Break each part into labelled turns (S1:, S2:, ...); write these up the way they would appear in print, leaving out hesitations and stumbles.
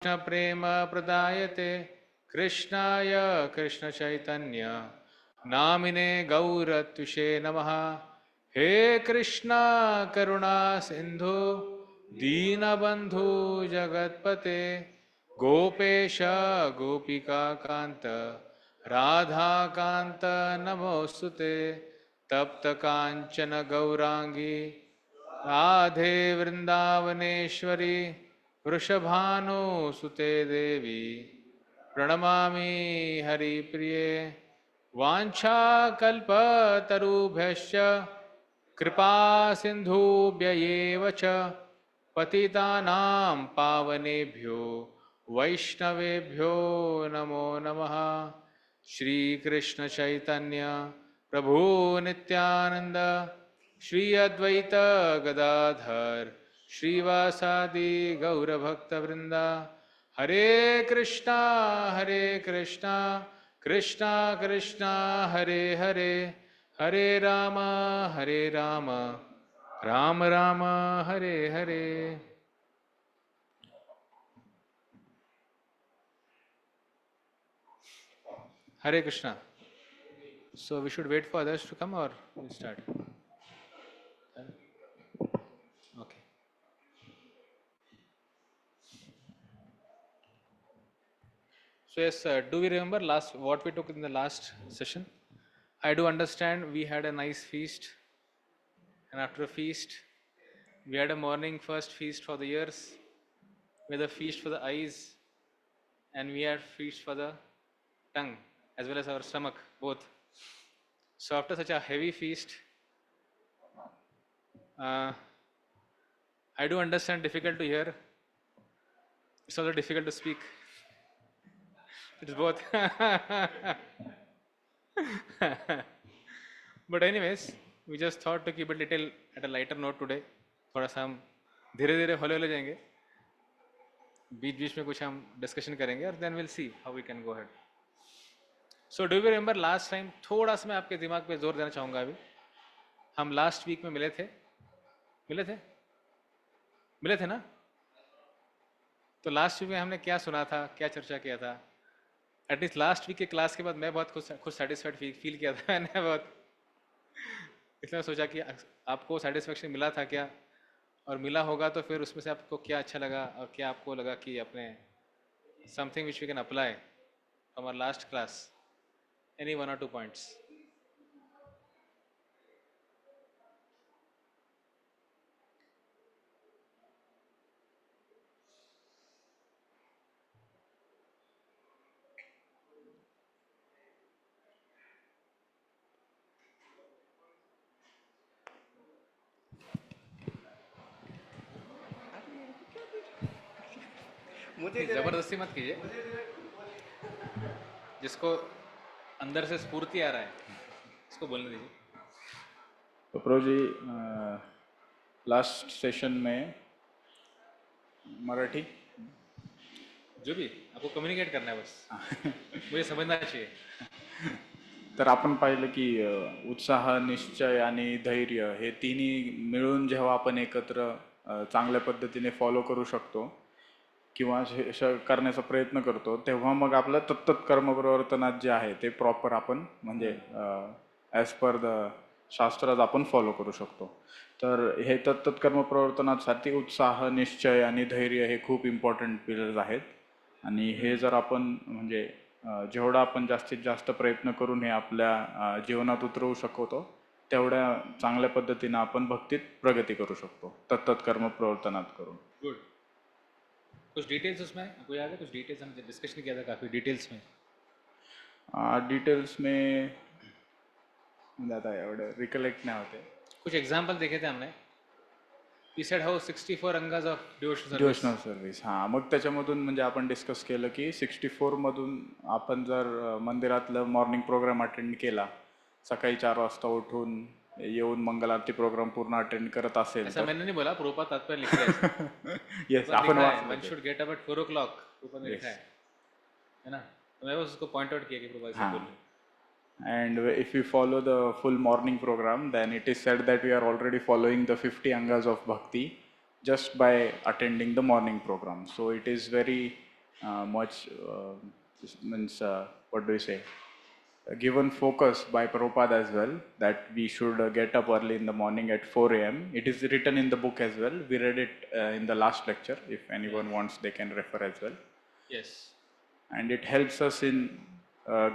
S1: कृष्ण प्रेम प्रदायते कृष्णाय कृष्ण चैतन्य नामिने गौरत्विषे नमः। हे कृष्णा करुणा सिंधु दीनबंधु जगतपते गोपेश गोपिका कांत राधा कांत नमोस्तुते। तप्त कांचन गौरांगी राधे वृंदावनेश्वरी वृषभानुसुते देवी प्रणमामि हरिप्रिये। वाञ्छाकल्पतरुभ्यश्च कृपा सिन्धुभ्य एव च पतितानां पावनेभ्यो वैष्णवेभ्यो नमो नमः। श्री कृष्ण चैतन्य प्रभु नित्यानंद श्री अद्वैत गदाधर श्रीवासादि गौरभक्तवृंदा। हरे Krishna Krishna Krishna Hare Hare Hare Ram Ram Ram Hare Hare. Hare Krishna. So we should wait for others to come or we'll start? Okay. So yes, do we remember last what we took in the last session? I do understand we had a nice feast, and after a feast, we had a morning first feast for the ears, we had a feast for the eyes, and we had feast for the tongue as well as our stomach both. So after such a heavy feast, uh, I do understand difficult to hear. It's also difficult to speak. It's both. But anyways, we just thought to keep it little at a lighter note today. थोड़ा सा हम धीरे धीरे हौले हौले जाएंगे, बीच बीच में कुछ हम डिस्कशन करेंगे और then will see how we can go ahead. So do you remember last time, थोड़ा सा मैं आपके दिमाग पे जोर देना चाहूँगा. अभी हम लास्ट वीक में मिले थे मिले थे ना. तो लास्ट वीक में हमने क्या सुना था, क्या चर्चा किया था? एटलीस्ट लास्ट वीक के क्लास के बाद मैं बहुत खुद सेटिस्फाइड फील किया था मैंने बहुत. इसलिए सोचा कि आपको सेटिस्फेक्शन मिला था क्या, और मिला होगा तो फिर उसमें से आपको क्या अच्छा लगा और क्या आपको लगा कि अपने something which we can apply from our last class. Any 1 or 2 points? जबरदस्ती मत कीजिए, जिसको अंदर से स्फूर्ति आ रहा है उसको बोलने दीजिए.
S2: तो प्रभु जी, लास्ट सेशन में मराठी
S1: जो भी आपको कम्युनिकेट करना है बस मुझे समझना चाहिए.
S2: तर आपण पाहिलं की उत्साह, निश्चय आणि धैर्य हे तिन्ही मिळून जेव्हा आपण एकत्र चांगल्या पद्धतीने फॉलो करू शकतो किंवा करण्याचा प्रयत्न करतो, तेव्हा मग आपलं तत्त कर्मप्रवर्तनात जे आहे ते प्रॉपर आपण म्हणजे ॲज पर द शास्त्रात आपण फॉलो करू शकतो. तर हे तत्त कर्मप्रवर्तनासाठी उत्साह, निश्चय आणि धैर्य हे खूप इम्पॉर्टंट पिलर्स आहेत. आणि हे जर आपण म्हणजे जेवढा आपण जास्तीत जास्त प्रयत्न करून हे आपल्या जीवनात उतरवू शकतो, तेवढ्या चांगल्या पद्धतीने आपण भक्तीत प्रगती करू शकतो तत्त कर्म प्रवर्तनात करून.
S1: गुड. कुछ डिटेल्स उसमें आपको याद है? कुछ डिटेल्स हमने डिस्कशन किया था काफ़ी डिटेल्स में.
S2: डिटेल्स में ज़्यादा एवढं रिकलेक्ट नाही होते.
S1: कुछ एग्जाम्पल देखे थे हमने. We said how 64 angas of
S2: devotional service. हां, मग त्याच्यामधून म्हणजे आपण डिस्कस केलं की 64 मधून आपण जर मंदिरातलं मॉर्निंग प्रोग्राम अटेंड केला, सकाळी 4 वाजता उठून येऊन मंगल आरती प्रोग्राम पूर्ण अटेंड करत असेल
S1: ऐसा
S2: तर
S1: मैंने नहीं बोला, प्रभुपाद तात्पर्य लिखा है.
S2: येस, आपण
S1: one should get up at 4 o'clock, Prabhupada ने लिखा है ना. तो मैं बस उसको पॉइंट आउट किया कि प्रभुपाद से बोल.
S2: And if we follow the full morning program, then it is said that we are already following the 50 angas of bhakti just by attending the morning program. So it is very much means what do you say, given focus by Prabhupada as well, that we should get up early in the morning at 4 a.m. It is written in the book as well. We read it in the last lecture. If anyone wants, they can refer as well.
S1: Yes.
S2: And it helps us in uh,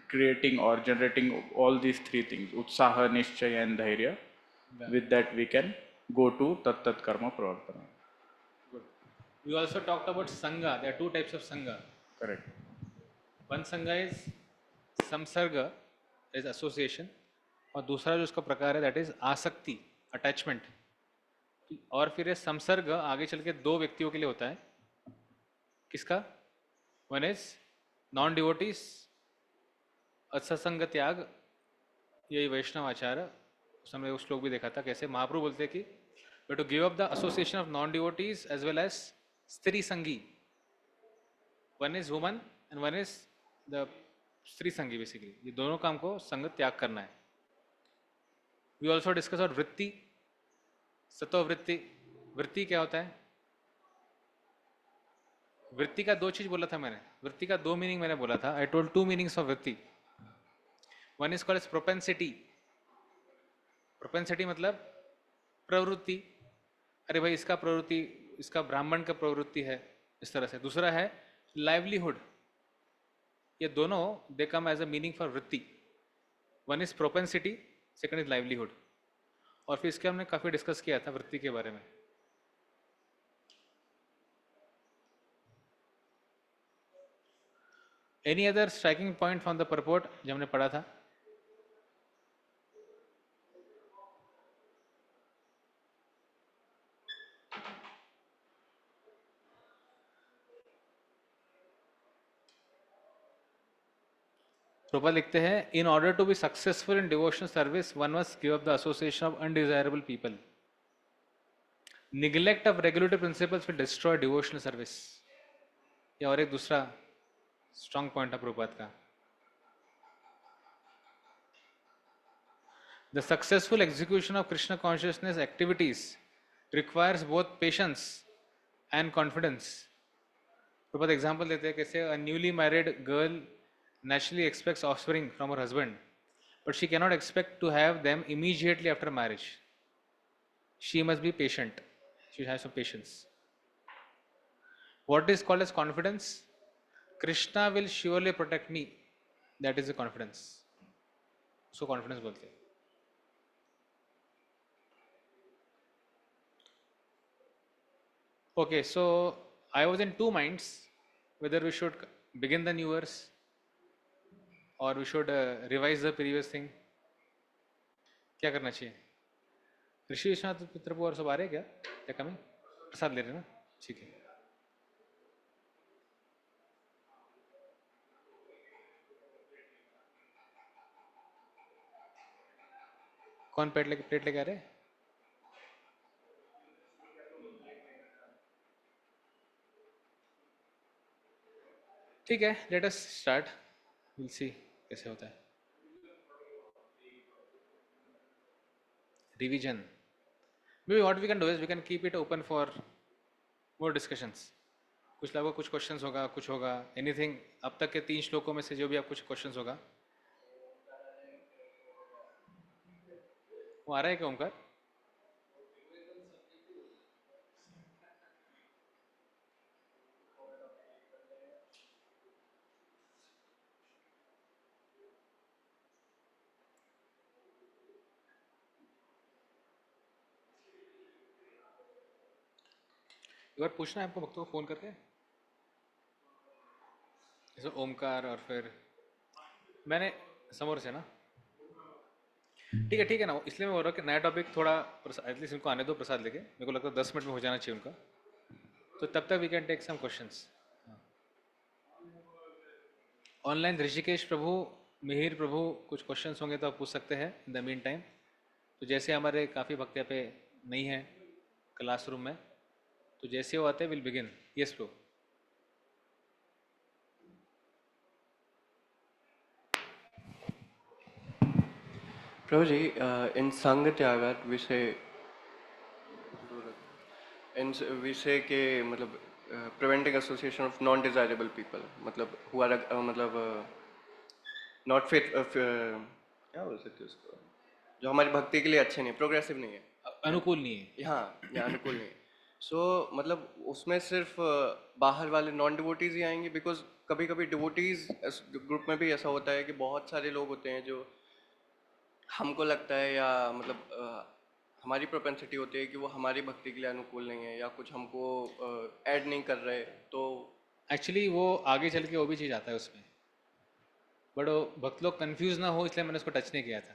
S2: creating or generating all these three things: Utsaha, Nishchaya, and Dhairya.
S1: Yeah.
S2: With that, we can go to Tat Tat Karma Pravartana.
S1: Good. We also talked about Sangha. There are two types of Sangha.
S2: Correct.
S1: One Sangha is Samsarga, is association, और दूसरा जो उसका प्रकार है that is आसक्ति, attachment. और फिर ये संसर्ग आगे चल के दो व्यक्तियों के लिए होता है. किसका? वन इज नॉन डिवोटीज, असत्संग त्याग. यही वैष्णव आचार. उस समय वो श्लोक भी देखा था कैसे महाप्रभु बोलते हैं कि we to give up the association of non devotees as well as stri sangi. One is woman and one is the stri sangi. Basically ये दोनों काम को संग त्याग करना है. वी ऑल्सो डिस्कस और वृत्ति, सतो वृत्ति. वृत्ति क्या होता है? वृत्ति का दो चीज बोला था मैंने. वृत्ति का दो मीनिंग मैंने बोला था. I told two meanings of vritti. One is called as propensity. Propensity मतलब प्रवृत्ति. अरे भाई इसका प्रवृत्ति, इसका ब्राह्मण का प्रवृत्ति है, इस तरह से. दूसरा है लाइवलीहुड. ये दोनों दे कम एज अ मीनिंग फॉर वृत्ति. One is propensity, second is livelihood. और फिर इसके हमने काफी डिस्कस किया था वृत्ति के बारे में. Any other striking point from the purport जो हमने पढ़ा था? प्रभुपाद लिखते हैं, in order to be successful in devotional service one must give up the association of undesirable people. Neglect of regulatory principles will destroy devotional service. या और एक दूसरा स्ट्रॉन्ग पॉइंट है प्रभुपाद का. The successful execution of Krishna consciousness activities requires both patience and confidence. Prabhupada example देते हैं कैसे a newly married girl naturally expects offspring from her husband, but she cannot expect to have them immediately after marriage. She must be patient. She has some patience. What is called as confidence? Krishna will surely protect me. That is the confidence. So confidence बोलते हैं. Okay, so I was in two minds whether we should begin the new verse or we should revise the previous thing. क्या करना चाहिए? ऋषि विश्वनाथ पितृपु और सब आ रहे हैं क्या कमी? प्रसाद ले रहे हैं ना? ठीक है. कौन प्लेट लेके आ रहे हैं? ठीक है, let us start. Will see कैसे होता है. Revision. Maybe what we can do is we can keep it open for more discussions. कुछ लोगों को कुछ क्वेश्चंस होगा, कुछ होगा, एनीथिंग. अब तक के 3 श्लोकों में से जो भी आप कुछ क्वेश्चंस होगा. वो आ रहा है क्या ओमकार? एक बार पूछना है आपको भक्तों को फोन करके, जैसे ओमकार और फिर मैंने समोर से ना. ठीक है ना. इसलिए मैं बोल रहा हूँ कि नया टॉपिक थोड़ा एटलीस्ट इनको आने दो प्रसाद लेके. मेरे को लगता है 10 मिनट में हो जाना चाहिए उनका. तो तब तक we can take some questions. Online Rishikesh Prabhu, Mihir Prabhu, कुछ क्वेश्चंस होंगे तो आप पूछ सकते हैं इन द मीन टाइम. तो जैसे हमारे काफ़ी भक्त यहाँ पे नहीं है क्लासरूम में, तो जैसे वो आते हैं विल बिगिन. यस प्रभु.
S3: प्रभु जी, इन संग त्यागात विषय के मतलब preventing association of non-desirable people, मतलब who are मतलब not fit क्या बोल सकते हैं उसको, जो हमारी भक्ति के लिए अच्छे नहीं, प्रोग्रेसिव नहीं है,
S1: अनुकूल नहीं है।
S3: हाँ या अनुकूल नहीं है। सो मतलब उसमें सिर्फ बाहर वाले नॉन डिवोटीज ही आएंगे, बिकॉज कभी कभी डिवोटीज ग्रुप में भी ऐसा होता है कि बहुत सारे लोग होते हैं जो हमको लगता है या मतलब हमारी प्रोपेंसिटी होती है कि वो हमारी भक्ति के लिए अनुकूल नहीं है या कुछ हमको ऐड नहीं कर रहे, तो
S1: एक्चुअली वो आगे चल के वो भी चीज़ आता है उसमें, बट वो भक्त लोग कंफ्यूज ना हो इसलिए मैंने उसको टच नहीं किया था।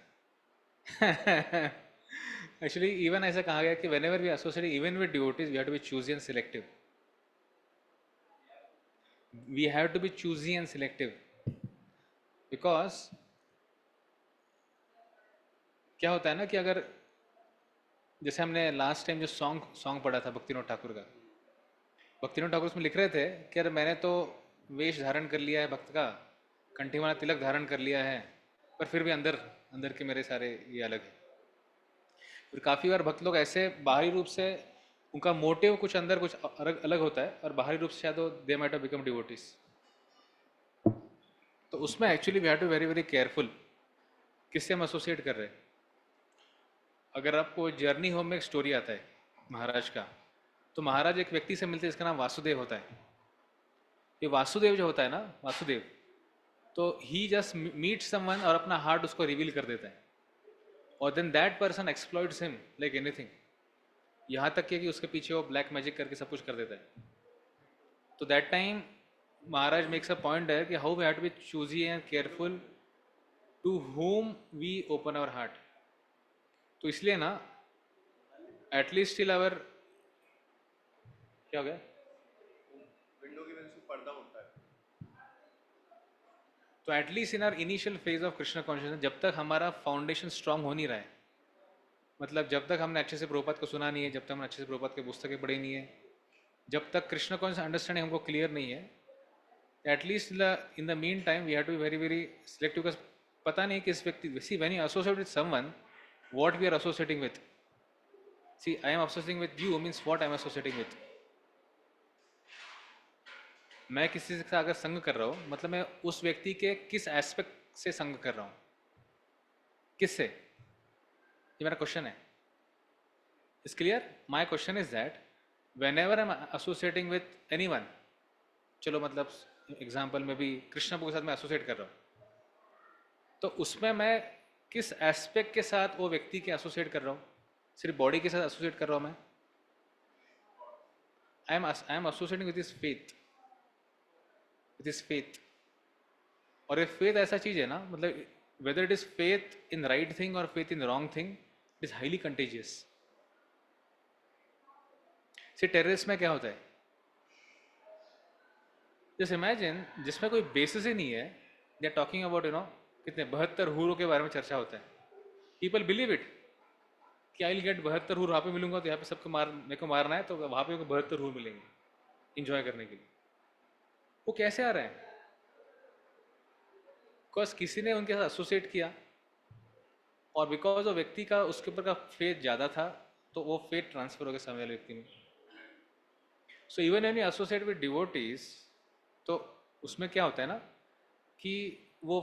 S1: एक्चुअली इवन ऐसा कहा गया कि whenever we associate even with devotees we have to be choosy and selective, we have to be choosy and selective, because क्या होता है ना कि अगर जैसे हमने लास्ट टाइम जो सॉन्ग पढ़ा था भक्तिनोद ठाकुर का, भक्तिनोद ठाकुर उसमें लिख रहे थे कि अरे मैंने तो वेश धारण कर लिया है भक्त का, कंठी वाला तिलक धारण कर लिया है, पर फिर भी अंदर अंदर के मेरे सारे ये अलग है। फिर काफ़ी बार भक्त लोग ऐसे बाहरी रूप से उनका मोटिव कुछ अंदर कुछ अलग अलग होता है और बाहरी रूप से शायद वो they might have become devotees. तो उसमें actually we have to very very careful किससे हम एसोसिएट कर रहे हैं। अगर आपको जर्नी होम में एक स्टोरी आता है महाराज का, तो महाराज एक व्यक्ति से मिलते हैं जिसका नाम वासुदेव होता है। ये वासुदेव जो होता है ना, वासुदेव, तो ही जस्ट मीट समवन और अपना हार्ट उसको रिवील कर देता है, और then that person exploits him like anything, यहाँ तक कि उसके पीछे वो ब्लैक मैजिक करके सब कुछ कर देता है। तो that time Maharaj makes a point है कि how we have to be choosy and careful to whom we open our heart. तो इसलिए ना एटलीस्ट टिल आवर, क्या हो गया,
S3: विंडो की वजह से पर्दा होता है।
S1: तो at least in are initial phase of Krishna consciousness, जब तक हमारा फाउंडेशन स्ट्रांग हो नहीं रहा है, मतलब जब तक हमने अच्छे से प्रभुपाद को सुना नहीं है, जब तक हमने अच्छे से प्रभुपाद की पुस्तकें पढ़ी नहीं है, जब तक कृष्ण कॉन्शियस अंडरस्टैंडिंग हमको क्लियर नहीं है, at least in the mean time we have to be very very selective. Because पता नहीं किस व्यक्ति, see when you associate with someone, what we are associating with. See, I am associating with you means what I am associating with. मैं किसी से अगर संग कर रहा हूँ, मतलब मैं उस व्यक्ति के किस एस्पेक्ट से संग कर रहा हूँ, किससे, ये मेरा क्वेश्चन है। Is clear? My question is that when ever I am associating with any one, चलो मतलब एग्जाम्पल में भी कृष्ण के साथ मैं एसोसिएट कर रहा हूँ, तो उसमें मैं किस एस्पेक्ट के साथ वो व्यक्ति के एसोसिएट कर रहा हूँ? सिर्फ बॉडी के साथ एसोसिएट कर रहा हूँ मैं? I am associating with his faith, with his faith. और ये फेथ ऐसा चीज है ना, मतलब whether it is faith in right thing और faith in wrong thing, it is highly contagious. See terrorist में क्या होता है, जस्ट इमेजिन जिसमें कोई बेसिस ही नहीं है, दे आर टॉकिंग अबाउट कितने 72 हूरों के बारे में चर्चा होता है। पीपल बिलीव इट कि आई विल गेट 72 हूर, वहाँ पे मिलूंगा तो यहाँ पे सबको मेरे को मारना है, तो वहाँ पे 72 हूर मिलेंगे इंजॉय करने के लिए। वो कैसे आ रहे हैं? बिकॉज किसी ने उनके साथ एसोसिएट किया, और बिकॉज वो व्यक्ति का उसके ऊपर का फेथ ज़्यादा था, तो वो फेथ ट्रांसफर हो गया सामने वाले व्यक्ति में। So even when you associate with devotees, तो उसमें क्या होता है ना कि वो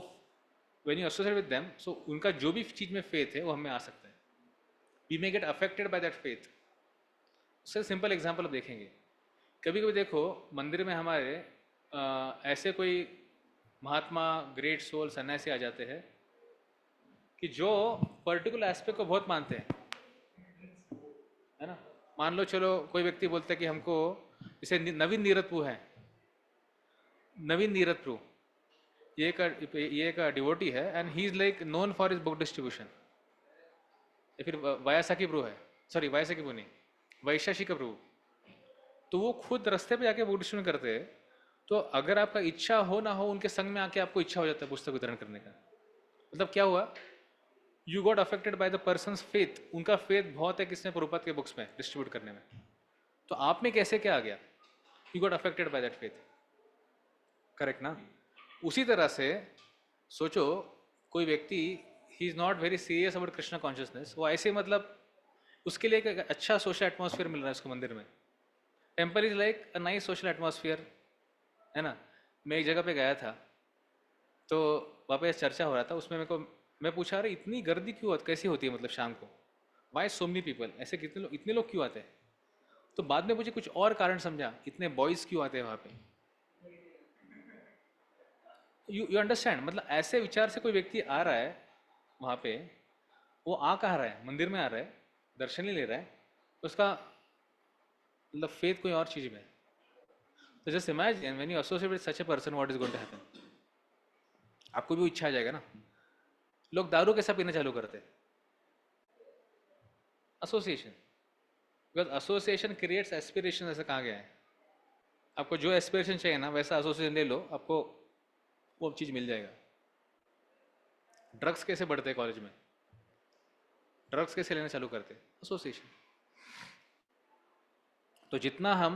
S1: when you associate with them, so उनका जो भी चीज़ में फेथ है वो हमें आ सकता है। we may get affected by that faith। उससे सिंपल एग्जांपल आप देखेंगे, कभी कभी देखो मंदिर में हमारे ऐसे कोई महात्मा ग्रेट सोल सन्यासी आ जाते हैं कि जो पर्टिकुलर एस्पेक्ट को बहुत मानते हैं, है ना। मान लो चलो कोई व्यक्ति बोलता है कि हमको, जैसे नवीन नीरजपुर है, नवीन नीरजपुर, ये एक डिवोटी है and he is like known for his book distribution. या फिर वायासाकी प्रभु है, सॉरी वायासाकी प्रभु नहीं, वैशाखिक प्रभु, तो वो खुद रास्ते पे जाके बुक डिस्ट्रीब्यूशन करते हैं। तो अगर आपका इच्छा हो ना हो, उनके संग में आके आपको इच्छा हो जाता है पुस्तक वितरण करने का। मतलब क्या हुआ, you got affected by the persons faith, उनका फेथ बहुत है किसने, प्रभुपाद के बुक्स में डिस्ट्रीब्यूट करने में, तो आप में कैसे क्या आ गया, you got affected by that faith, correct ना। उसी तरह से सोचो कोई व्यक्ति, ही is not very serious about Krishna consciousness, वो ऐसे मतलब उसके लिए एक अच्छा सोशल एटमॉस्फेयर मिल रहा है उसको मंदिर में, temple is like a nice social atmosphere, है ना। मैं एक जगह पे गया था, तो वहाँ पे चर्चा हो रहा था, उसमें मेरे को मैं पूछा, अरे इतनी गर्दी क्यों कैसी होती है, मतलब शाम को, वाई सो मेनी पीपल, ऐसे कितने लोग, इतने लोग क्यों आते हैं। तो बाद में मुझे कुछ और कारण समझा, इतने बॉयज़ क्यों आते हैं वहाँ पे। यू अंडरस्टैंड, मतलब ऐसे विचार से कोई व्यक्ति आ रहा है वहाँ पे, वो आ कहाँ रहा है, मंदिर में आ रहा है, दर्शन ही ले रहा है, तो उसका मतलब फेथ कोई और चीज़ में है। तो just imagine when you associate with such a person, what is going to happen. आपको भी वो इच्छा आ जाएगा ना। लोग दारू कैसा पीना चालू करते हैं, association, because association creates aspiration, ऐसा कहा गया है। आपको जो एस्पिरेशन चाहिए ना, वैसा एसोसिएशन ले लो, आपको वो चीज़ मिल जाएगा। ड्रग्स कैसे बढ़ते हैं कॉलेज में, ड्रग्स कैसे लेना चालू करते हैं, एसोसिएशन। तो जितना हम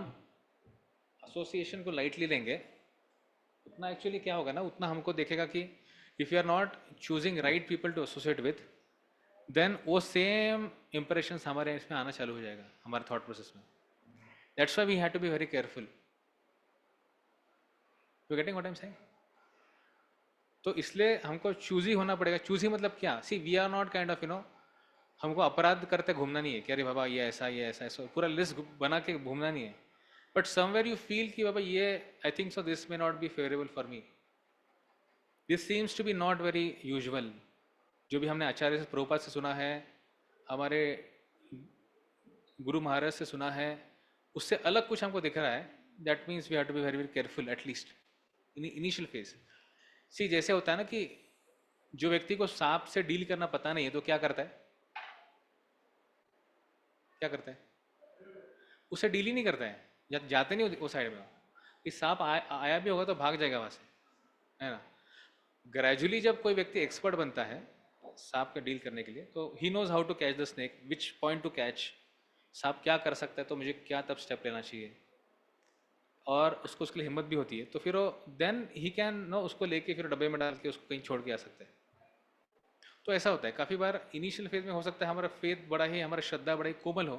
S1: एसोसिएशन को लाइटली लेंगे, उतना एक्चुअली क्या होगा ना, उतना हमको देखेगा कि if you are not choosing right people to associate with, then वो सेम इंप्रेशन हमारे इसमें आना चालू हो जाएगा, हमारे थॉट प्रोसेस में। That's why we have to be very careful. You getting what I am saying. तो इसलिए हमको चूजी होना पड़ेगा। चूजी मतलब क्या, see we are not kind of हमको अपराध करते घूमना नहीं है कि अरे बाबा ये ऐसा ऐसा पूरा लिस्ट बना के घूमना नहीं है। बट समवेयर यू फील कि बाबा ये, I think so this may not be favourable for me, this seems to be not very usual. जो भी हमने आचार्य से, प्रभुपाद से सुना है, हमारे गुरु महाराज से सुना है, उससे अलग कुछ हमको दिख रहा है, that means we have to be very very careful at least initial phase. See जैसे होता है ना कि जो व्यक्ति को सांप से डील करना पता नहीं है, तो क्या करता है, क्या करता है, उससे डील ही नहीं करता है, या जाते नहीं वो साइड में। कि सांप आया भी होगा तो भाग जाएगा वहां से, है ना। ग्रेजुअली जब कोई व्यक्ति एक्सपर्ट बनता है सांप का डील करने के लिए, तो he knows how to catch the snake, which point to catch, सांप क्या कर सकता है, तो मुझे क्या तब स्टेप लेना चाहिए, और उसको उसके लिए हिम्मत भी होती है, तो फिर वो देन ही कैन नो उसको लेके फिर डब्बे में डाल के उसको कहीं छोड़ के आ सकते हैं। तो ऐसा होता है काफ़ी बार इनिशियल फेज में, हो सकता है हमारा फेथ बड़ा ही, हमारा श्रद्धा बड़ा ही कोमल हो,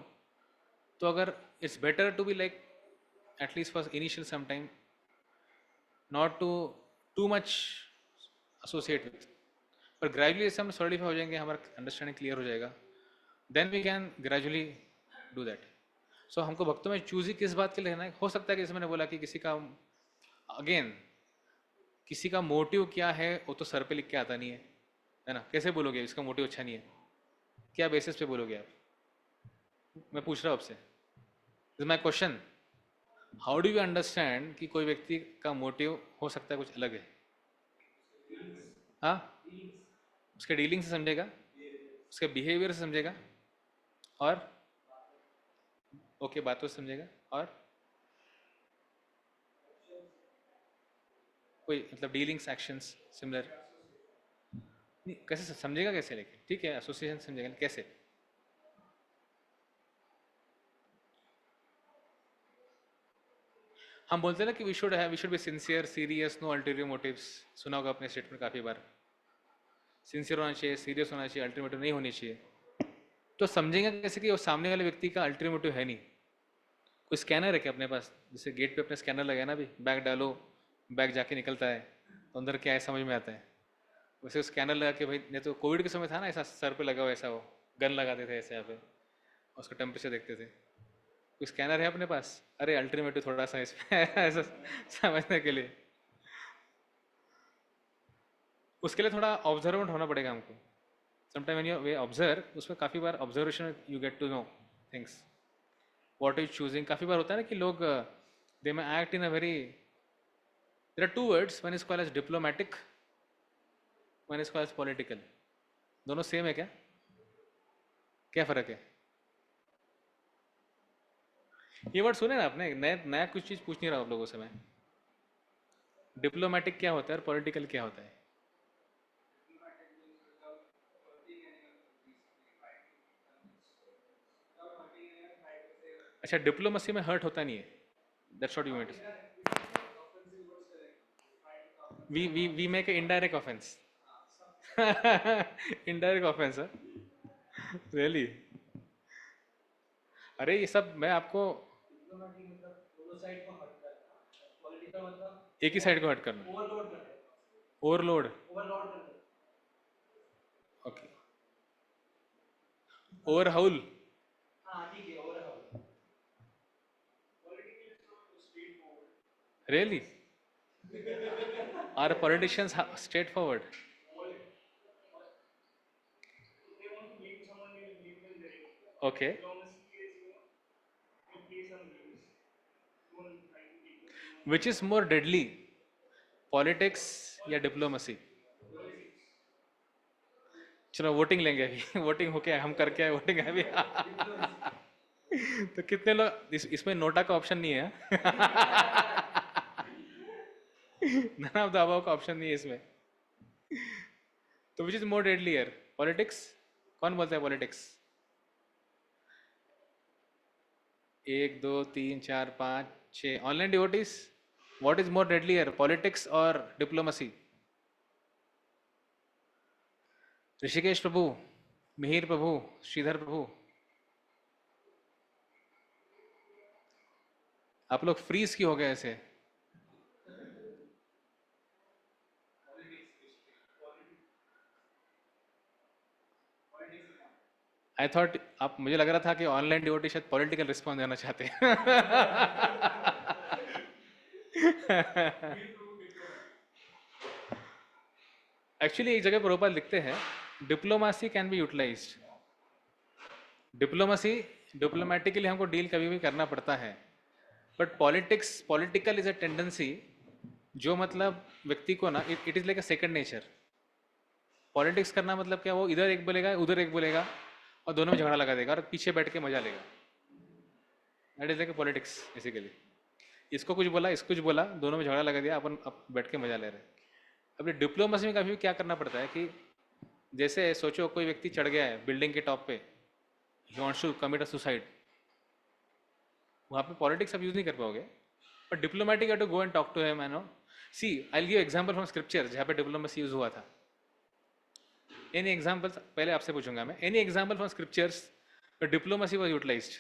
S1: तो अगर it's better to be like at least for initial some time not to too much associate with, पर ग्रेजुअली जैसे हम सॉलिडिफाई हो जाएंगे, हमारा अंडरस्टैंडिंग क्लियर हो जाएगा, then we can gradually do that. So हमको भक्तों में चूज ही किस बात के लिए लेना है। हो सकता है कि जैसे मैंने बोला कि किसी का, अगेन किसी का मोटिव क्या है वो तो सर पे लिख के आता नहीं है ना। कैसे बोलोगे इसका मोटिव अच्छा नहीं है, क्या बेसिस पे बोलोगे आप। मैं पूछ रहा हूँ आपसे, this my question, how do you understand कि कोई व्यक्ति का मोटिव हो सकता है कुछ अलग है। हाँ, उसके डीलिंग से समझेगा, उसके बिहेवियर से समझेगा, और ओके बातों से समझेगा, और कोई मतलब डीलिंग्स एक्शंस सिमिलर नहीं, कैसे समझेगा, कैसे, लेकिन ठीक है एसोसिएशन समझेगा, कैसे। हम बोलते हैं ना कि we should be sincere, serious, no ulterior motives. सुना होगा अपने स्टेटमेंट काफ़ी बार, सिंसियर होना चाहिए, सीरियस होना चाहिए, अल्टीरियर मोटिव नहीं होनी चाहिए। तो समझेंगे कैसे कि वो सामने वाले व्यक्ति का अल्टीरियर मोटिव है नहीं। कोई स्कैनर है क्या अपने पास, जैसे गेट पे अपने स्कैनर लगाया ना, अभी बैग डालो, बैग जाके निकलता है, तो अंदर क्या है समझ में आता है। वैसे स्कैनर लगा के, भाई नहीं तो कोविड के समय था ना, ऐसा सर पे लगा हुआ, ऐसा वो गन लगाते थे ऐसे यहाँ पे, उसका टेम्परेचर देखते थे। कोई स्कैनर है अपने पास, अरे अल्टीमेट थोड़ा सा इसमें ऐसा समझने के लिए, उसके लिए थोड़ा ऑब्जर्वेंट होना पड़ेगा हमको। Sometime when you we observe, उसमें काफ़ी बार observation you get to know things, what is choosing. काफ़ी बार होता है ना कि लोग they may act in a very, there are two words, one is called as diplomatic, one is called as political. दोनों सेम है क्या, क्या फ़र्क है। ये वर्ड सुने ना आपने, नया नया कुछ चीज़ पूछ नहीं रहा आप लोगों से मैं। डिप्लोमेटिक क्या होता है और पॉलिटिकल क्या होता है। अच्छा, डिप्लोमेसी में हर्ट होता नहीं है, that's what you mean. We make a indirect offence, indirect offence है, रियली। अरे ये सब मैं आपको, एक ही साइड को हट करना, overload, okay, overhaul, really, are politicians straightforward? Okay, which is more deadly, politics या डिप्लोमेसी? चलो वोटिंग लेंगे अभी वोटिंग होके हम करके आए, वोटिंग अभी तो कितने लोग इसमें नोटा का ऑप्शन नहीं है ना, अब दबाव का ऑप्शन नहीं है इसमें। तो विच is more deadly year, politics? कौन बोलता है politics? 1 2 3 4 5 6 online devotees, what is more deadly year, politics और डिप्लोमेसी? ऋषिकेश प्रभु, मिहिर प्रभु, श्रीधर प्रभु, आप लोग फ्रीज क्यों हो गए ऐसे? आई थॉट आप, मुझे लग रहा था कि ऑनलाइन डिवोटी शायद पॉलिटिकल रिस्पॉन्स देना चाहते हैं एक्चुअली एक जगह प्रभुपाद लिखते हैं, diplomacy can be utilised, diplomacy diplomatically हमको डील कभी भी करना पड़ता है, but politics, political is a tendency जो मतलब व्यक्ति को ना, it is like a second nature. Politics करना मतलब क्या, वो इधर एक बोलेगा उधर एक बोलेगा और दोनों में झगड़ा लगा देगा और पीछे बैठ के मजा लेगा। That is like politics basically. इसको कुछ बोला, इसको कुछ बोला, दोनों में झगड़ा लगा दिया, अपन अब बैठ के मजा ले रहे हैं। अभी डिप्लोमेसी में कभी भी क्या करना पड़ता है कि जैसे सोचो कोई व्यक्ति चढ़ गया है बिल्डिंग के टॉप पे, he wants to commit a suicide, वहाँ पे पॉलिटिक्स आप यूज नहीं कर पाओगे, but diplomatic to go and talk to him, I know. See I will give example from scripture जहाँ पे डिप्लोमेसी यूज हुआ था। एनी एग्जांपल, पहले आपसे पूछूंगा मैं, any example from scriptures diplomacy was utilized?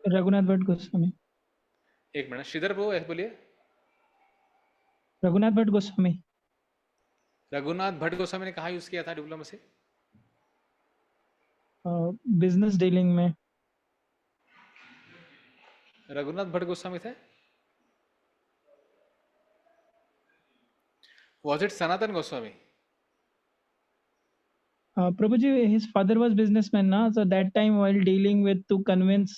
S4: Raghunath Bhatt Goswami.
S1: एक मिनट, श्रीधर प्रभु ऐसे बोलिए।
S4: रघुनाथ भट्ट गोस्वामी।
S1: रघुनाथ भट्ट गोस्वामी ने कहाँ यूज किया था डिप्लोमेसी?
S4: बिजनेस डीलिंग में।
S1: रघुनाथ भट्ट गोस्वामी थे? Was it Sanatan Goswami?
S4: Prabhuji, his father was businessman, na? So that time while dealing with to convince.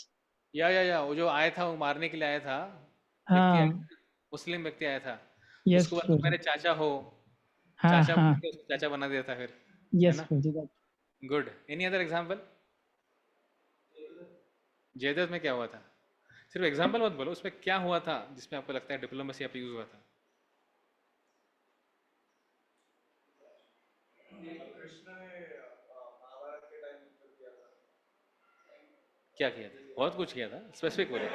S1: या वो जो आया था, वो मारने के लिए आया था व्यक्ति,
S4: हाँ।
S1: मुस्लिम व्यक्ति आया था,
S4: Yes,
S1: उसको बाद
S4: Prabhuji.
S1: मेरे चाचा हो,
S4: हाँ
S1: चाचा
S4: हाँ।
S1: बोल के उसको चाचा बना दिया था फिर, है
S4: Yes,
S1: ना?
S4: Prabhuji. That.
S1: Good. Any other example? Jaydatt में क्या हुआ था? सिर्फ एग्जांपल मत बोलो, उसमें क्या हुआ था जिसमें आपको लगता है डिप्लोमेसी आप यूज हुआ था? क्या किया था? बहुत कुछ किया था, स्पेसिफिक बोले।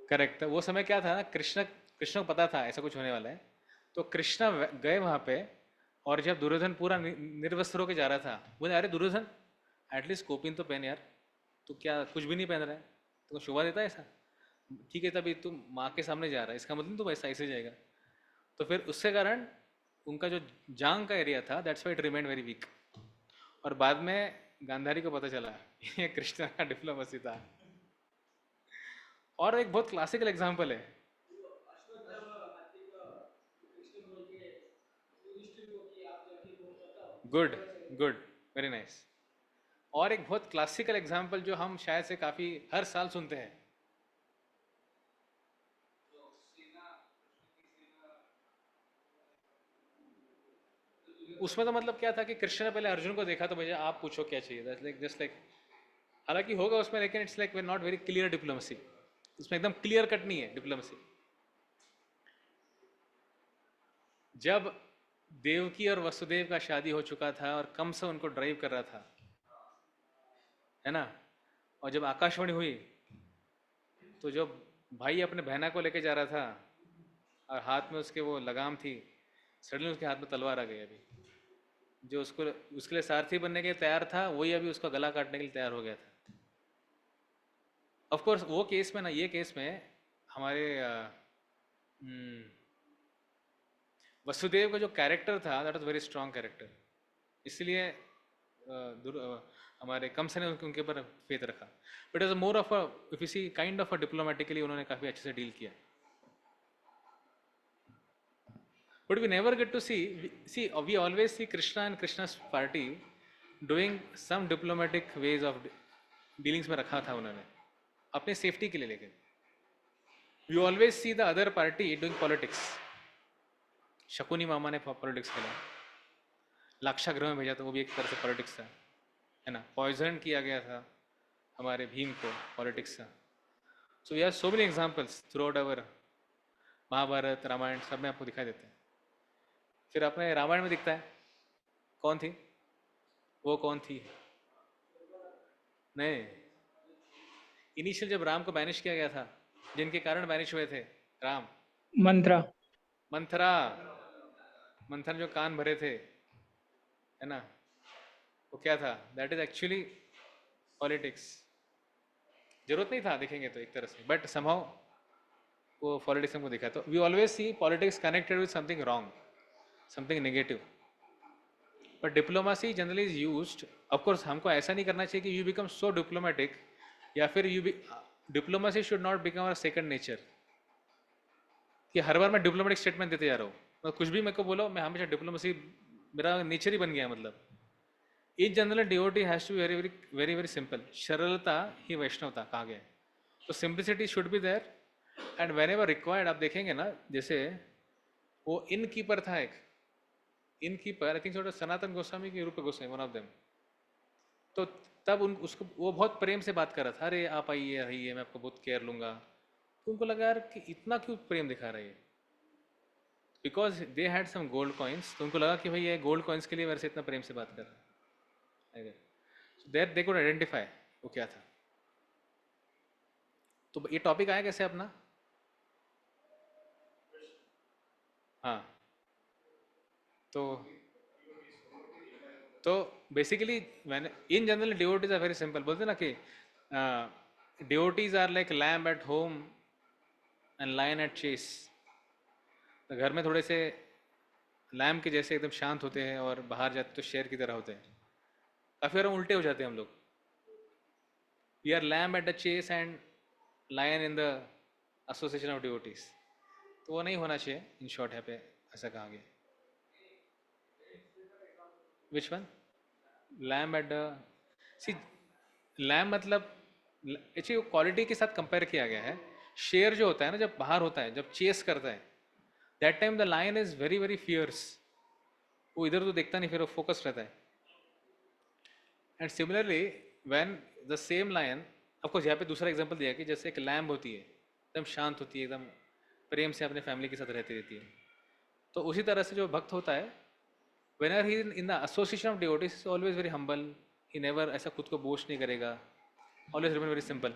S1: करेक्ट। वो समय क्या था ना, कृष्ण कृष्ण को पता था ऐसा कुछ होने वाला है, तो कृष्ण गए वहां पे, और जब दुर्योधन पूरा निर्वस्त्र होकर जा रहा था, बोले अरे दुर्योधन एटलीस्ट कोपिन तो पहन यार, तू क्या कुछ भी नहीं पहन रहा है, तो शोभा देता है ऐसा? ठीक है, तभी तुम माँ के सामने जा रहा है, इसका मतलब तुम ऐसा ऐसे जाएगा। तो फिर उसके कारण उनका जो जांग का एरिया था, that's why it remained very weak. और बाद में गांधारी को पता चला ये कृष्ण का डिप्लोमेसी था। और एक बहुत क्लासिकल एग्जांपल है, गुड गुड, वेरी नाइस। और एक बहुत क्लासिकल एग्जांपल जो हम शायद से काफी हर साल सुनते हैं, उसमें तो मतलब क्या था कि कृष्ण ने पहले अर्जुन को देखा तो भैया आप पूछो क्या चाहिए, दैट्स लाइक जस्ट लाइक, हालांकि होगा उसमें, लेकिन it's like not very clear diplomacy, उसमें एकदम क्लियर कट नहीं है डिप्लोमेसी। जब देवकी और वसुदेव का शादी हो चुका था और कंस उनको ड्राइव कर रहा था, है ना, और जब आकाशवाणी हुई तो जो भाई अपने बहना को लेके जा रहा था और हाथ में उसके वो लगाम थी, सडनली उसके हाथ में तलवार आ गई। अभी जो उसको उसके लिए सारथी बनने के लिए तैयार था, वही अभी उसका गला काटने के लिए तैयार हो गया था। ऑफ कोर्स वो केस में ना, ये केस में हमारे हम्म, वसुदेव का जो कैरेक्टर था, that was very strong character, इसलिए हमारे कंस ने उनके ऊपर फेथ रखा। But is more of a, if you see, kind of a diplomatically उन्होंने काफ़ी अच्छे से डील किया। But we never get to see we always see Krishna and Krishna's party doing some diplomatic ways of dealings में रखा था उन्होंने अपने सेफ्टी के लिए। लेकिन we always see the other party doing politics. Shakuni मामा ने पॉलिटिक्स खेला, लाक्षागृह में भेजा था, वो भी एक तरह से पॉलिटिक्स था, है ना। पॉइजन किया गया था हमारे भीम को, पॉलिटिक्स था। So we have so many examples throughout our Mahabharat, Ramayan, सब में आपको दिखाई देते हैं। फिर अपने रामायण में दिखता है, कौन थी वो, कौन थी? नहीं, इनिशियल जब राम को बैनिश किया गया था, जिनके कारण बैनिश हुए थे राम,
S4: मंत्रा।
S1: मंथरा, मंथन जो कान भरे थे, है ना, वो क्या था? That is actually politics. जरूरत नहीं था देखेंगे तो एक तरह से, बट समहाउ वो पॉलिटिक्स हमको दिखा। तो we always see politics connected with something wrong, something negative. But diplomacy generally is used, of course हमको ऐसा नहीं करना चाहिए कि यू बिकम सो डिप्लोमेटिक, या फिर diplomacy should not become our second nature, कि हर बार मैं डिप्लोमेटिक स्टेटमेंट देते जा रहा हूँ, मतलब कुछ भी मेरे को बोलो मैं हमेशा डिप्लोमेसी, मेरा नेचर ही बन गया। मतलब in general devotee has to be very very very very simple. सरलता ही वैष्णवता कहा गया है। तो simplicity should be there, and whenever required. आप देखेंगे ना, जैसे वो इन कीपर था, एक innkeeper, I think Sanatan Goswami की Rup Goswami, one of them. तो तब उसको वो बहुत प्रेम से बात कर रहा था, अरे आप आइए आइए, मैं आपको बहुत केयर लूंगा। तो उनको लगा यार कि इतना क्यों प्रेम दिखा रहा है ये, because they had some gold coins. तो उनको लगा कि भाई ये गोल्ड कॉइन्स के लिए मेरे से इतना प्रेम से बात कर रहा है। So there they could identify वो क्या था। तो ये टॉपिक आया कैसे अपना? हाँ, तो बेसिकली मैंने in general devotees are very simple, बोलते ना कि devotees are like lamb at home and lion at chase. तो घर में थोड़े से लैम्ब के जैसे एकदम शांत होते हैं, और बाहर जाते तो शेर की तरह होते हैं। काफ़ी बार हम उल्टे हो जाते हैं हम लोग। We are lamb at the chase and lion in the association of devotees. तो वो नहीं होना चाहिए इन शॉर्ट, है पे ऐसा कहा गया। Which one? Lamb at the, see lamb मतलब एक्चुअली क्वालिटी के साथ कंपेयर किया गया है। शेर जो होता है ना, जब बाहर होता है, जब चेस करता है, that time the lion is very very fierce. वो इधर तो देखता नहीं, फिर वो फोकस रहता है। And similarly when the same lion, of course यहाँ पे दूसरा एग्जांपल दिया कि जैसे एक लैम्ब होती है, एकदम शांत होती है, एकदम प्रेम से अपने फैमिली के साथ रहती रहती है। तो उसी तरह से जो भक्त होता है, whenever he in the association of devotees is always very humble, he never ऐसा खुद को बोस्ट नहीं करेगा, always remain very simple.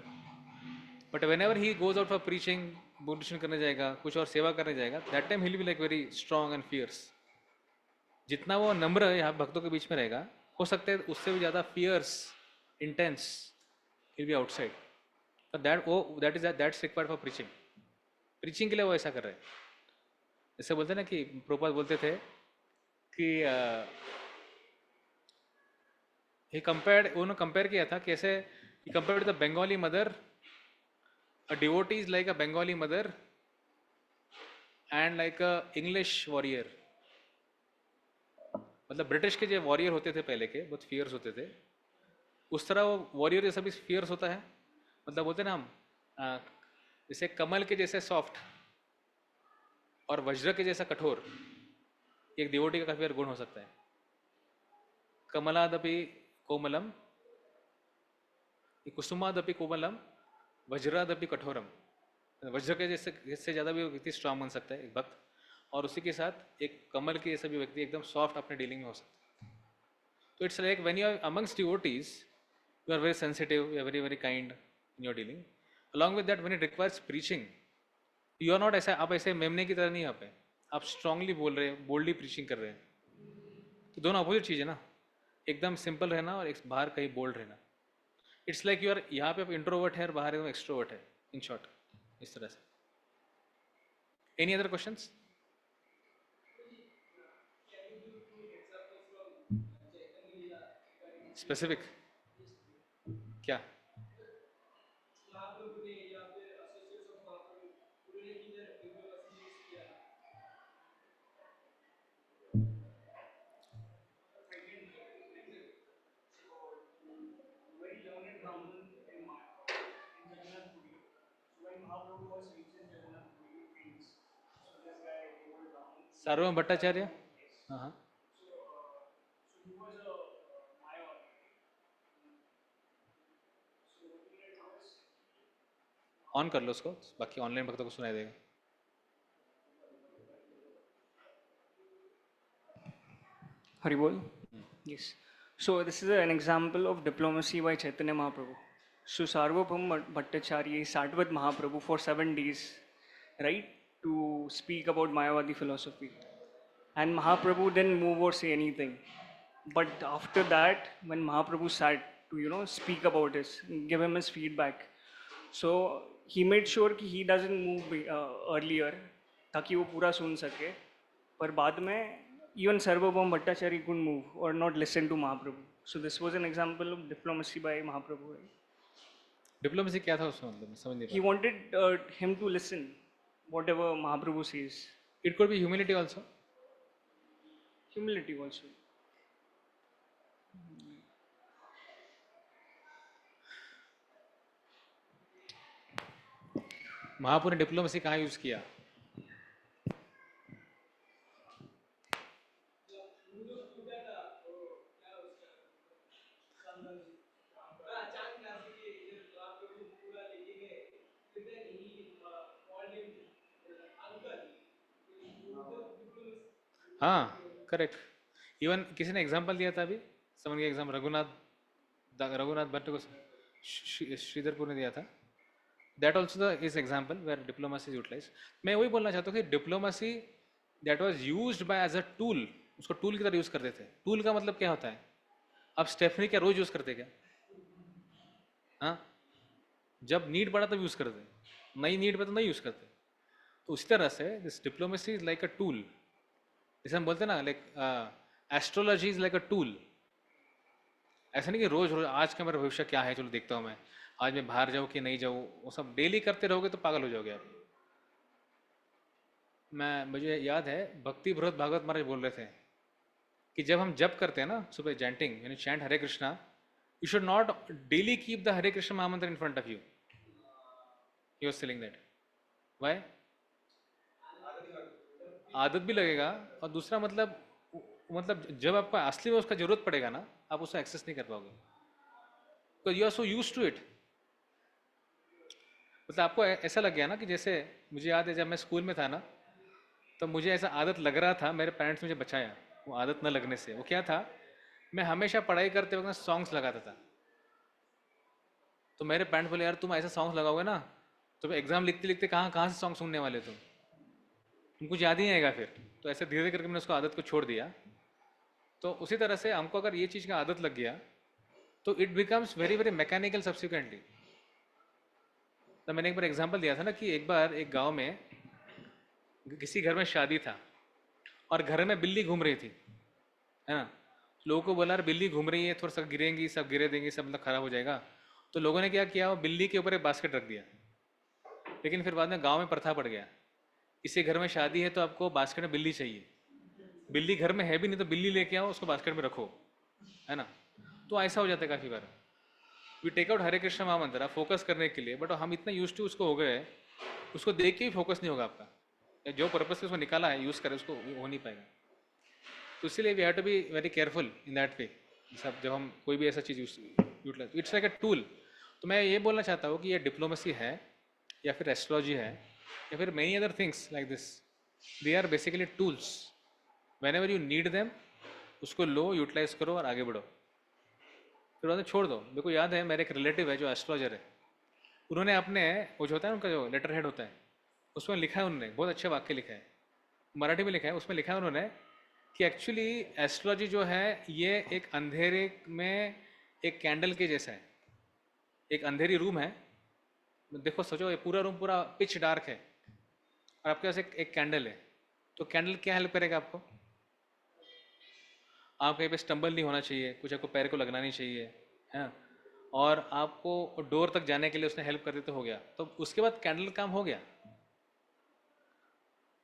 S1: But whenever he goes out for preaching, बुद्धिशन करने जाएगा, कुछ और सेवा करने जाएगा, that time he will be like very strong and fierce. जितना वो नम्र यहाँ भक्तों के बीच में रहेगा, हो सकता है उससे भी ज़्यादा fierce, intense, he'll be outside. But that's required for preaching. Preaching के लिए वो ऐसा कर रहे हैं। जैसे बोलते हैं ना कि प्रभुपाद बोलते थे कि उन्होंने कंपेयर किया था कैसे, he compared the Bengali mother, a devotee is like a Bengali mother and like a English warrior। मतलब ब्रिटिश के जो वॉरियर होते थे पहले के, बहुत फियर्स होते थे, उस तरह वो वॉरियर जैसा भी फियर्स होता है। मतलब बोलते ना हम, जैसे कमल के जैसे सॉफ्ट और वज्र के जैसा कठोर, एक डिवोटी का काफी बार गुण हो सकता है। कमलादपि कोमलम, कुसुमादपि कोमलम, वज्रादपि कठोरम। वज्र के जैसे ज़्यादा भी व्यक्ति स्ट्रांग बन सकता है एक भक्त, और उसी के साथ एक कमल के जैसा भी व्यक्ति एकदम सॉफ्ट अपने डीलिंग में हो सकता है। तो it's like when you are amongst devotees, you are very sensitive, you are very very kind in your dealing, along with that when it requires preaching, you are not ऐसा, आप ऐसे मेमने की तरह नहीं यहाँ पे, आप स्ट्रांगली बोल रहे हैं, बोल्डली प्रीचिंग कर रहे हैं, तो दोनों अपोजिट चीज़ है ना, एकदम सिंपल रहना और एक बाहर कहीं बोल्ड रहना. इट्स लाइक यू आर, यहाँ पे आप इंट्रोवर्ट है और बाहर एकदम एक्सट्रोवर्ट है, इन शॉर्ट इस तरह से. Any other questions? स्पेसिफिक क्या? सार्वभौम भट्टाचार्य. हाँ हाँ. ऑन कर लो उसको, बाकी ऑनलाइन भक्तों को सुनाई देगा.
S5: Haribol. Yes. So this is an example of diplomacy by Chaitanya Mahaprabhu. So Sarvabhauma Bhattacharya sat with Mahaprabhu for 7 days, right, to speak about Mayavadi philosophy. And Mahaprabhu didn't move or say anything. But after that, when Mahaprabhu sat to speak about this, give him his feedback, so he made sure कि he doesn't move earlier ताकि वो पूरा सुन सके. पर बाद में even Sarvabhauma Bhattacharya couldn't move or not listen to Mahaprabhu. So this was an example of diplomacy by Mahaprabhu. Right?
S1: Diplomacy क्या था उसमें, मतलब समझ नहीं
S5: He wanted him to listen whatever Mahaprabhu says.
S1: पाया. It could be humility also.
S5: Humility also.
S1: महापुर ने diplomacy कहाँ use किया? हाँ करेक्ट. इवन किसी ने एग्जांपल दिया था अभी, समझ गया एग्जाम, रघुनाथ भट्ट को श्रीधरपुर ने दिया था. That also the is example where diplomacy is utilize. मैं वही बोलना चाहता हूँ कि diplomacy that was used by as a tool, उसको टूल की तरह यूज करते थे. टूल का मतलब क्या होता है? आप स्टेफनी क्या रोज यूज करते क्या? हाँ, जब नीड पड़ा तब यूज करते, नई नीड पे तो नहीं यूज करते. तो उसी तरह से this diplomacy is like a tool. जैसे हम बोलते हैं ना, like astrology is like a tool. ऐसा नहीं कि रोज रोज आज का मेरा भविष्य क्या है, चलो देखता हूँ मैं, आज मैं बाहर जाऊँ कि नहीं जाऊँ, वो सब डेली करते रहोगे तो पागल हो जाओगे आप. मुझे याद है भक्ति भरत भागवत महाराज बोल रहे थे कि जब हम जप करते हैं ना सुबह, चैंटिंग यानी chant Hare Krishna, you should not daily keep the Hare Krishna mahamantra in front of you. He was selling that. Why? आदत भी लगेगा, और दूसरा मतलब जब आपको असली में उसका जरूरत पड़ेगा ना, आप उसको एक्सेस नहीं कर पाओगे, because you are so used to it. मतलब आपको ऐसा लग गया ना कि जैसे मुझे याद है जब मैं स्कूल में था ना, तो मुझे ऐसा आदत लग रहा था, मेरे पेरेंट्स मुझे बचाया वो आदत न लगने से. वो क्या था, मैं हमेशा पढ़ाई करते वक्त सॉन्ग्स लगाता था. तो मेरे पेरेंट्स बोले यार तुम ऐसा सॉन्ग्स लगाओगे ना तो एग्जाम लिखते लिखते कहाँ से सॉन्ग सुनने वाले तुमको याद ही नहीं आएगा फिर. तो ऐसे धीरे धीरे करके मैंने उसको आदत को छोड़ दिया. तो उसी तरह से हमको अगर ये चीज़ का आदत लग गया तो it becomes very very mechanical subsequently. तो मैंने एक बार एग्जांपल दिया था ना कि एक बार एक गांव में किसी घर में शादी था और घर में बिल्ली घूम रही थी, है ना. लोगों को बोला यार बिल्ली घूम रही है, थोड़ा सा गिरेंगी, सब गिरे देंगी, सब मतलब खराब हो जाएगा. तो लोगों ने क्या किया, वो बिल्ली के ऊपर एक बास्केट रख दिया. लेकिन फिर बाद में गाँव में प्रथा पड़ गया, किसी घर में शादी है तो आपको बास्केट में बिल्ली चाहिए. बिल्ली घर में है भी नहीं तो बिल्ली लेके आओ, उसको बास्केट में रखो, है ना. तो ऐसा हो जाता है काफ़ी बार. वी टेक आउट हरे कृष्ण महामंत्र फोकस करने के लिए, बट हम इतना यूज टू उसको हो गए, उसको देख के ही फोकस नहीं होगा आपका. जो पर्पज से उसको निकाला है यूज़ करें, उसको हो नहीं पाएगा. तो इसीलिए we have to be very careful in that way. सब जब हम कोई भी ऐसा चीज़ utilise, it's like a tool. तो मैं ये बोलना चाहता हूँ कि ये डिप्लोमेसी है या फिर एस्ट्रोलॉजी है या फिर many other things like this, they are basically tools. Whenever you need them उसको लो, यूटिलाइज करो और आगे बढ़ो. फिर बाद में छोड़ दो. मेरे को याद है मेरे एक रिलेटिव है जो एस्ट्रोलॉजर है, उन्होंने अपने वो जो होता है उनका जो लेटर हेड होता है उसमें लिखा है, उन्होंने बहुत अच्छे वाक्य लिखा है, मराठी में लिखा है, उसमें लिखा है उन्होंने कि एक्चुअली एस्ट्रोलॉजी जो है ये एक अंधेरे में एक कैंडल के जैसा है। एक अंधेरी रूम है, देखो सोचो ये पूरा रूम पूरा पिच डार्क है और आपके पास एक कैंडल है, तो कैंडल क्या हेल्प करेगा आपको? आप कहीं पे स्टम्बल नहीं होना चाहिए, कुछ आपको पैर को लगना नहीं चाहिए, है, और आपको डोर तक जाने के लिए उसने हेल्प कर दी तो हो गया। तो उसके बाद कैंडल काम हो गया।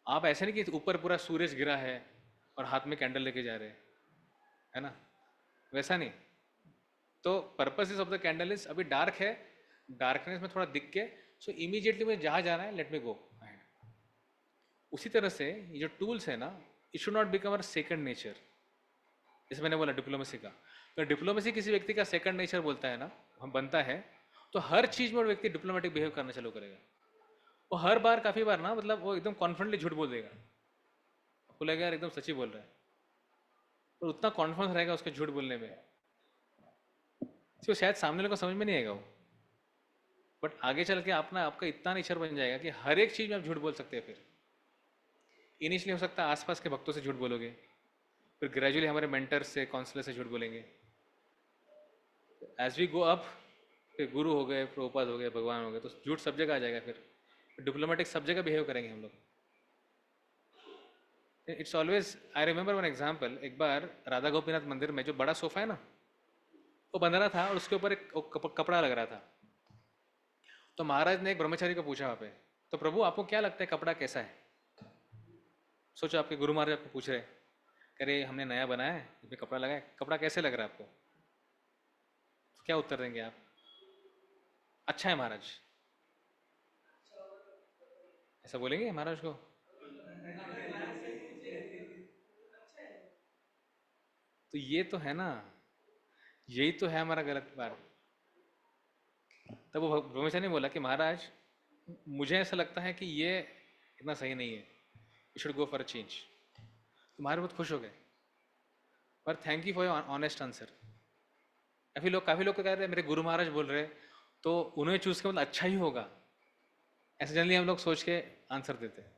S1: आप ऐसे नहीं कि ऊपर पूरा सूरज गिरा है और हाथ में कैंडल लेके जा रहे हैं, है ना, वैसा नहीं। तो purpose is of the candle is अभी डार्क है, डार्कनेस में थोड़ा दिख के, सो इमीडिएटली मुझे जहाँ जाना है लेट मी गो। उसी तरह से ये जो टूल्स है ना, it should not become our second nature. जैसे मैंने बोला डिप्लोमेसी का, तो डिप्लोमेसी किसी व्यक्ति का सेकंड नेचर बोलता है ना, हम बनता है, तो हर चीज में वो व्यक्ति डिप्लोमेटिक बिहेव करना चालू करेगा। वो हर बार काफी बार ना, मतलब वो एकदम कॉन्फिडेंटली झूठ बोल देगा, आपको लगेगा यार एकदम सच्ची बोल रहा है, और उतना कॉन्फिडेंस रहेगा उसके झूठ बोलने में, तो शायद सामने वाले को समझ में नहीं आएगा वो, बट आगे चल के आपका इतना नेचर बन जाएगा कि हर एक चीज में आप झूठ बोल सकते हैं। फिर इनिशियली हो सकता है आसपास के भक्तों से झूठ बोलोगे, फिर ग्रेजुअली हमारे मेंटर से, काउंसलर से झूठ बोलेंगे, एज वी गो अप, फिर गुरु हो गए, प्रभुपाद हो गए, भगवान हो गए, तो झूठ सब जगह आ जाएगा। फिर डिप्लोमेटिक सब जगह बिहेव करेंगे हम लोग। It's always, I remember one example, एक बार राधा गोपीनाथ मंदिर में जो बड़ा सोफा है ना, वो बन रहा था और उसके ऊपर एक कपड़ा लग रहा था। तो महाराज ने एक ब्रह्मचारी को पूछा वहाँ पे, तो प्रभु आपको क्या लगता है कपड़ा कैसा है? सोचो आपके गुरु महाराज आपको पूछ रहे, कह रहे हमने नया बनाया है, इसमें कपड़ा लगा है, कपड़ा कैसे लग रहा है आपको? क्या उत्तर देंगे आप? अच्छा है महाराज, ऐसा बोलेंगे महाराज को? तो ये तो है ना, यही तो है हमारा गलत बात। तब वो ब्रह्मचारी ने बोला कि महाराज मुझे ऐसा लगता है कि ये इतना सही नहीं है, you should go for a change. तो महाराज बहुत खुश हो गए, पर thank you for your honest answer. काफ़ी लोग तो कह रहे हैं मेरे गुरु महाराज बोल रहे तो उन्हें चूज के मतलब अच्छा ही होगा, ऐसे जनरली हम लोग सोच के आंसर देते हैं।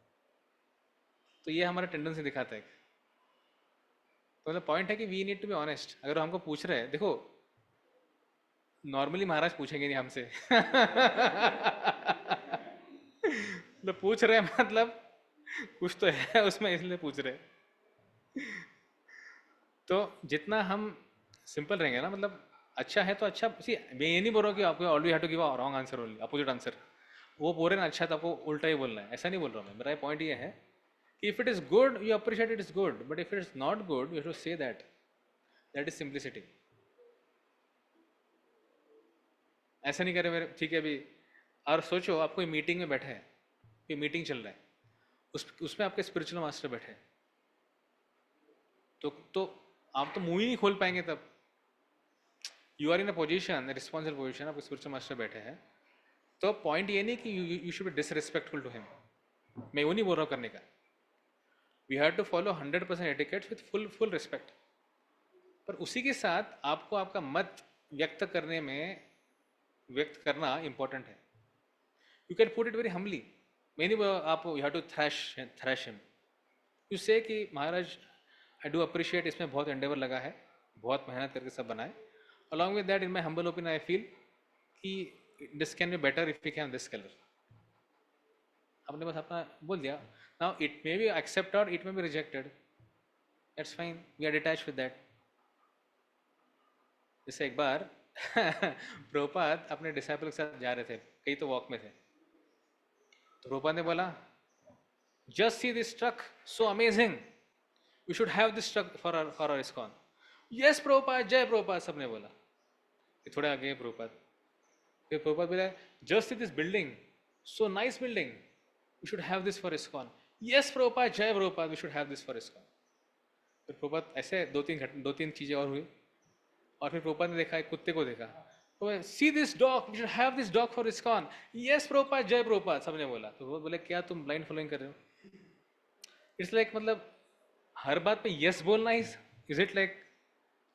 S1: तो ये हमारा टेंडेंसी दिखाता है। तो मतलब पॉइंट है कि we need to be honest. अगर हमको पूछ रहे हैं, देखो नॉर्मली महाराज पूछेंगे नहीं हमसे मतलब पूछ रहे हैं मतलब कुछ तो है उसमें, इसलिए पूछ रहे हैं। तो जितना हम सिंपल रहेंगे ना, मतलब अच्छा है तो अच्छा, मैं ये नहीं बोल रहा हूँ कि आपको always have to give a wrong answer, only opposite answer. वो बोल रहे हैं ना अच्छा, तो आपको उल्टा ही बोलना है, ऐसा नहीं बोल रहा हूँ मैं। मेरा पॉइंट ये है कि if it is good you appreciate it is good, but if it is not good you have to say that, that is simplicity. ऐसा नहीं करे मेरे, ठीक है अभी, और सोचो आप कोई मीटिंग में बैठे हैं, कोई मीटिंग चल रहा है, उसमें आपके स्पिरिचुअल मास्टर बैठे हैं, तो आप तो मुंह ही नहीं खोल पाएंगे तब। You are in a position, responsible position, आपके स्पिरिचुअल मास्टर बैठे हैं, तो पॉइंट ये नहीं कि you should be disrespectful to him, मैं वो नहीं बोल रहा हूँ करने का। We have to follow 100% etiquettes with full respect, पर उसी के साथ आपको आपका मत व्यक्त करना इंपॉर्टेंट है। You can put it very humbly, मैं नहीं आप you have to thrash him, you say कि महाराज आई डू अप्रिशिएट, इसमें बहुत एंडेवर लगा है, बहुत मेहनत करके सब बनाए, along with that in my humble opinion I feel कि this can be better if you can this colour. आपने बस अपना बोल दिया, now it may be accept और it may be rejected, that's fine, we are detach with that. जैसे एक बार प्रभुपाद अपने डिसाइपल के साथ जा रहे थे, कई तो वॉक में थे, तो प्रभुपाद ने बोला just see this truck so amazing, you should have this truck for our ISKCON. Yes Prabhupada, जय प्रभुपाद, सबने बोला। ये थोड़े आगे प्रभुपाद, फिर प्रभुपाद बोला just see this building so nice building, you should have this for ISKCON. Yes Prabhupada, जय Prabhupada, we should have this for ISKCON. फिर प्रभुपाद ऐसे दो तीन चीजें और हुई, और फिर प्रभुपाद ने देखा एक कुत्ते को देखा, तो see this dog, you should have this dog for ISKCON. Yes Prabhupada, जय प्रभुपाद, सबने बोला। तो वो बोले क्या तुम ब्लाइंड फॉलोइंग कर रहे हो? इट्स लाइक मतलब हर बात पे यस बोलना, इज इट लाइक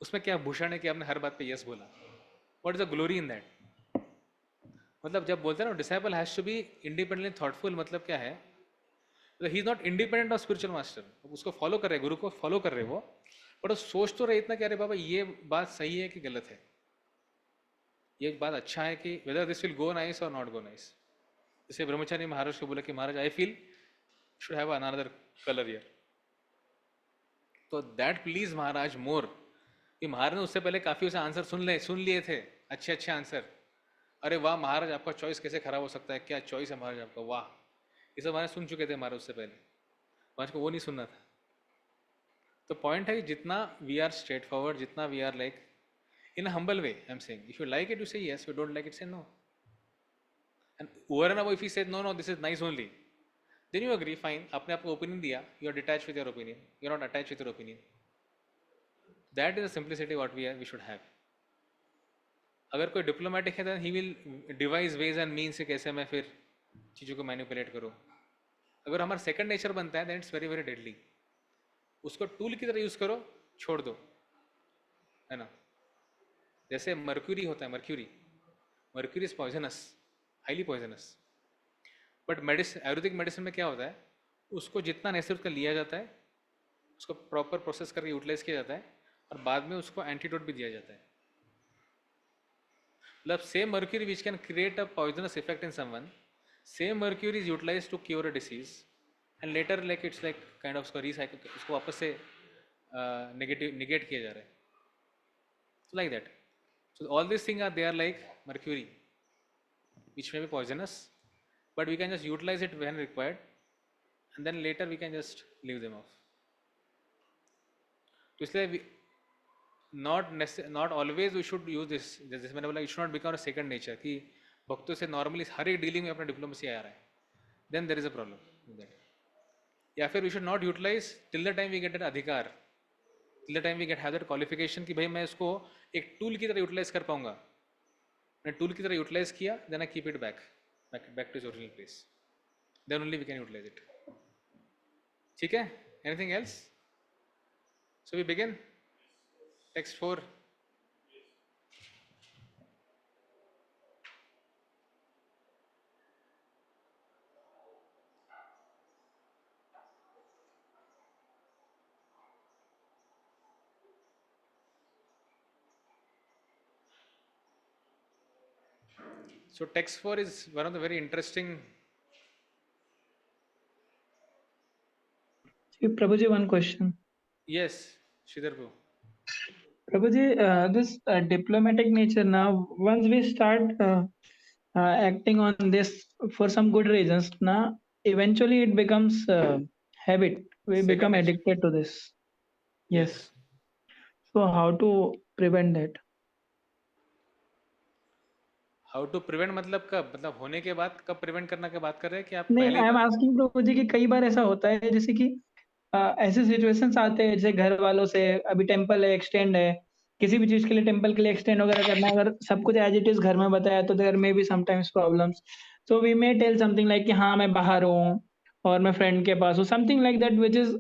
S1: उसमें क्या भूषण है कि आपने हर बात पे यस बोला? What is the glory in that? मतलब जब बोलते हैं ना disciple has to be independently thoughtful, मतलब क्या है, he is not independent of spiritual master, उसको फॉलो कर रहे हैं, गुरु को फॉलो कर रहे हैं वो, बट वो सोच तो रहे इतना कि अरे बाबा ये बात सही है कि गलत है, ये बात अच्छा है कि whether this will go nice और नॉट गो नाइस। जैसे ब्रह्मचारी महाराज को बोला कि Maharaj I feel should have another colour year, तो दैट प्लीज महाराज मोर, कि महाराज ने उससे पहले काफी उसे आंसर सुन लिए थे, अच्छे अच्छे आंसर, अरे वाह महाराज आपका चॉइस कैसे खराब हो सकता है, क्या चॉइस है महाराज आपका, वाह, ये सब महाराज सुन चुके थे महाराज उससे पहले, महाराज को वो नहीं सुनना था। तो पॉइंट है कि जितना वी आर स्ट्रेट फॉरवर्ड, जितना we are like in humble way, I am saying if you like it you say yes, you don't like it say no, and over and above if you say no no this is nice only, then you agree, fine, आपने आपको opinion दिया, you are detach with your opinion, you are not attach with your opinion, that is the simplicity what we should have. अगर कोई diplomatic है, he will devise ways and means से कैसे मैं फिर चीज़ों को मैनिपुलेट करूँ। अगर हमारा सेकंड नेचर बनता है, then it's very very deadly, उसको टूल की तरह यूज़ करो, छोड़ दो, है ना। जैसे मर्क्यूरी होता है, mercury is poisonous, highly poisonous, but medicine, Ayurvedic medicine में क्या होता है, उसको जितना नेसेसरी उसका लिया जाता है, उसको प्रॉपर प्रोसेस करके यूटिलाइज किया जाता है, और बाद में उसको एंटीडोट भी दिया जाता है। मतलब same mercury which can create a poisonous effect in someone, same mercury is utilize to cure a disease, and later like it's like kind of उसको रिसाइकल, उसको वापस से निगेट किया जा रहा है, so like that. So all these things are, they are like mercury which may be poisonous, but we can just utilize it when required, and then later we can just leave them off. तो इसलिए not always we should use this, जैसे मैंने बोला, it should not become a second nature कि भक्तों से normally हर एक dealing में अपना डिप्लोमेसी आ रहा है, then there is a problem with that. या फिर we should not utilize till the time we get an अधिकार, till the time we get have that qualification कि भाई मैं इसको एक टूल की तरह यूटिलाइज कर पाऊंगा, मैंने टूल की तरह यूटिलाइज किया, then I keep it back to its original place, then only we can utilize it. ठीक है, anything else? So we begin text 4। So text 4 is one of the very interesting.
S4: Prabhuji, one question.
S1: Yes, Sridhar Bhu.
S4: Prabhuji, this diplomatic nature now, once we start acting on this for some good reasons, now eventually it becomes habit. We
S1: Second
S4: become
S1: nature.
S4: addicted to this. Yes.
S1: Yes.
S4: So how to prevent that?
S1: How to prevent मतलब कब, मतलब होने के बाद कब prevent करना की बात कर रहे हैं कि आप
S4: नहीं,
S1: पहले
S4: आई एम आस्किंग प्रभु जी कि कई बार ऐसा होता है जैसे कि ऐसे सिचुएशंस आते हैं, जैसे घर वालों से अभी टेम्पल है, एक्सटेंड है, किसी भी चीज के लिए टेम्पल के लिए एक्सटेंड वगैरह करना है, अगर सब कुछ एज इट इज घर में बताया तो there may be sometimes problems, so we may tell something like कि हाँ मैं बाहर हूँ और मैं फ्रेंड के पास हूँ, something like that which is,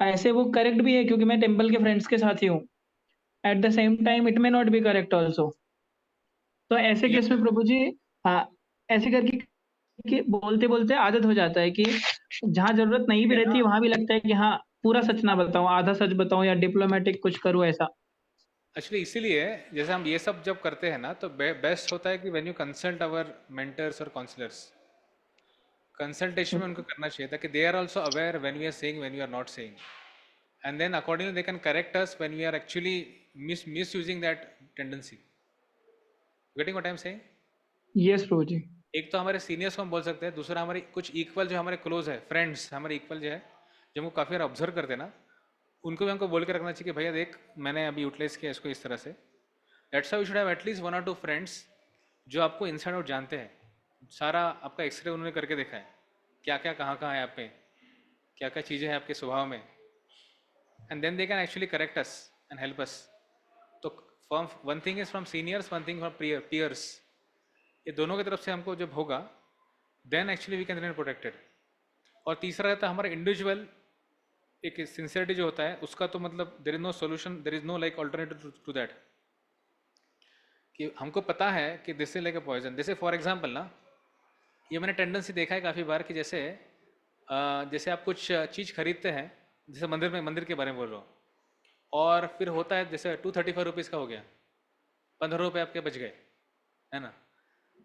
S4: ऐसे वो करेक्ट भी है क्योंकि मैं टेम्पल के फ्रेंड्स के साथ ही हूँ, at the same time it may not B correct also. तो ऐसे केस में प्रभु जी, हाँ, ऐसे करके कि बोलते-बोलते आदत हो जाता है कि जहाँ ज़रूरत नहीं भी रहती है, वहाँ भी लगता है कि हाँ, पूरा सच ना बताऊँ, आधा सच बताऊँ या डिप्लोमैटिक कुछ करूँ ऐसा।
S1: एक्चुअली इसीलिए जैसे हम ये सब जब करते हैं ना, तो बेस्ट होता है कि when you consult our mentors और काउंसलर्स, कंसल्टेशन में उनको करना चाहिए था कि they are also aware when we are saying, when we are not saying, and then accordingly they can correct us when we are actually misusing that tendency. Getting what I am saying?
S4: Yes Prabhu ji.
S1: एक तो हमारे seniors को हम बोल सकते हैं, दूसरा हमारे कुछ इक्वल जो हमारे क्लोज है, फ्रेंड्स हमारे इक्वल जो है, जो हमको काफ़ी बार ऑब्जर्व करते हैं ना, उनको भी हमको बोल के रखना चाहिए कि भैया देख मैंने अभी यूटिलाइज किया इसको इस तरह से। That's how you should have at least 1 or 2 friends जो आपको इनसाइड आउट जानते हैं, सारा आपका एक्सरे उन्होंने करके देखा है, क्या क्या कहाँ कहाँ है आप पे, क्या क्या चीज़ें हैं आपके स्वभाव में, and then they can actually correct us and help us. तो from one thing is from seniors, one thing from peers, ये दोनों की तरफ से हमको जब होगा then actually we can remain protected. और तीसरा रहता है हमारा इंडिविजुअल एक सिंसियरिटी जो होता है उसका, तो मतलब there is no solution, there is no like alternative to that. कि हमको पता है कि this is like a poison. जैसे फॉर एग्जांपल ना, ये मैंने टेंडेंसी देखा है काफ़ी बार कि जैसे जैसे आप कुछ चीज़ खरीदते हैं, जैसे मंदिर के बारे में बोल रहा हूँ, और फिर होता है जैसे 235 रुपीज़ का हो गया, 15 रुपये आपके बच गए, है ना।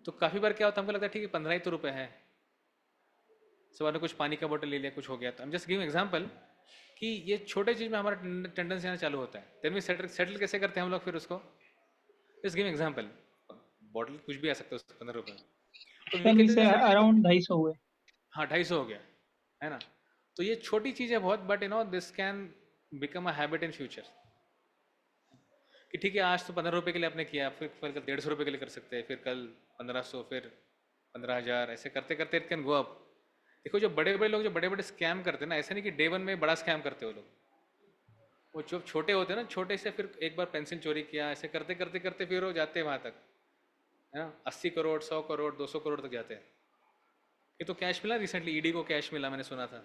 S1: तो काफ़ी बार क्या होता है, हमको लगता है ठीक है 15 ही तो रुपये है, सब आपने कुछ पानी का बोतल ले लिया, कुछ हो गया। तो हम जस्ट गिव एग्जांपल कि ये छोटे चीज़ में हमारा टेंडेंसी आना चालू होता है। देन वी सेटल कैसे करते हैं हम लोग फिर उसको। जस्ट गिव एग्जांपल, बॉटल कुछ भी आ सकता है उसको 15 रुपये में, तो वी
S4: कैन
S1: कैन
S4: बी से
S1: जस्ट,
S4: अराउंड 250 हुए।
S1: हाँ 250 हो गया, है ना। तो ये छोटी चीज़ है बहुत, but this can become a habit in future, कि ठीक है आज तो 15 रुपये के लिए आपने किया, फिर कल 150 रुपये के लिए कर सकते हैं, फिर कल 1500, फिर 15,000, ऐसे करते करते इट कैन गो अप। देखो जो बड़े बड़े लोग जो बड़े बड़े स्कैम करते हैं ना, ऐसा नहीं कि डे वन में बड़ा स्कैम करते हो लोग, वो जो छोटे होते हैं ना, छोटे से फिर एक बार पेंसिल चोरी किया, ऐसे करते करते करते फिर वो जाते हैं वहाँ तक, है ना, 80 करोड़, 100 करोड़, 200 करोड़ तक जाते हैं। ये तो कैश मिला रिसेंटली, ईडी को कैश मिला, मैंने सुना था।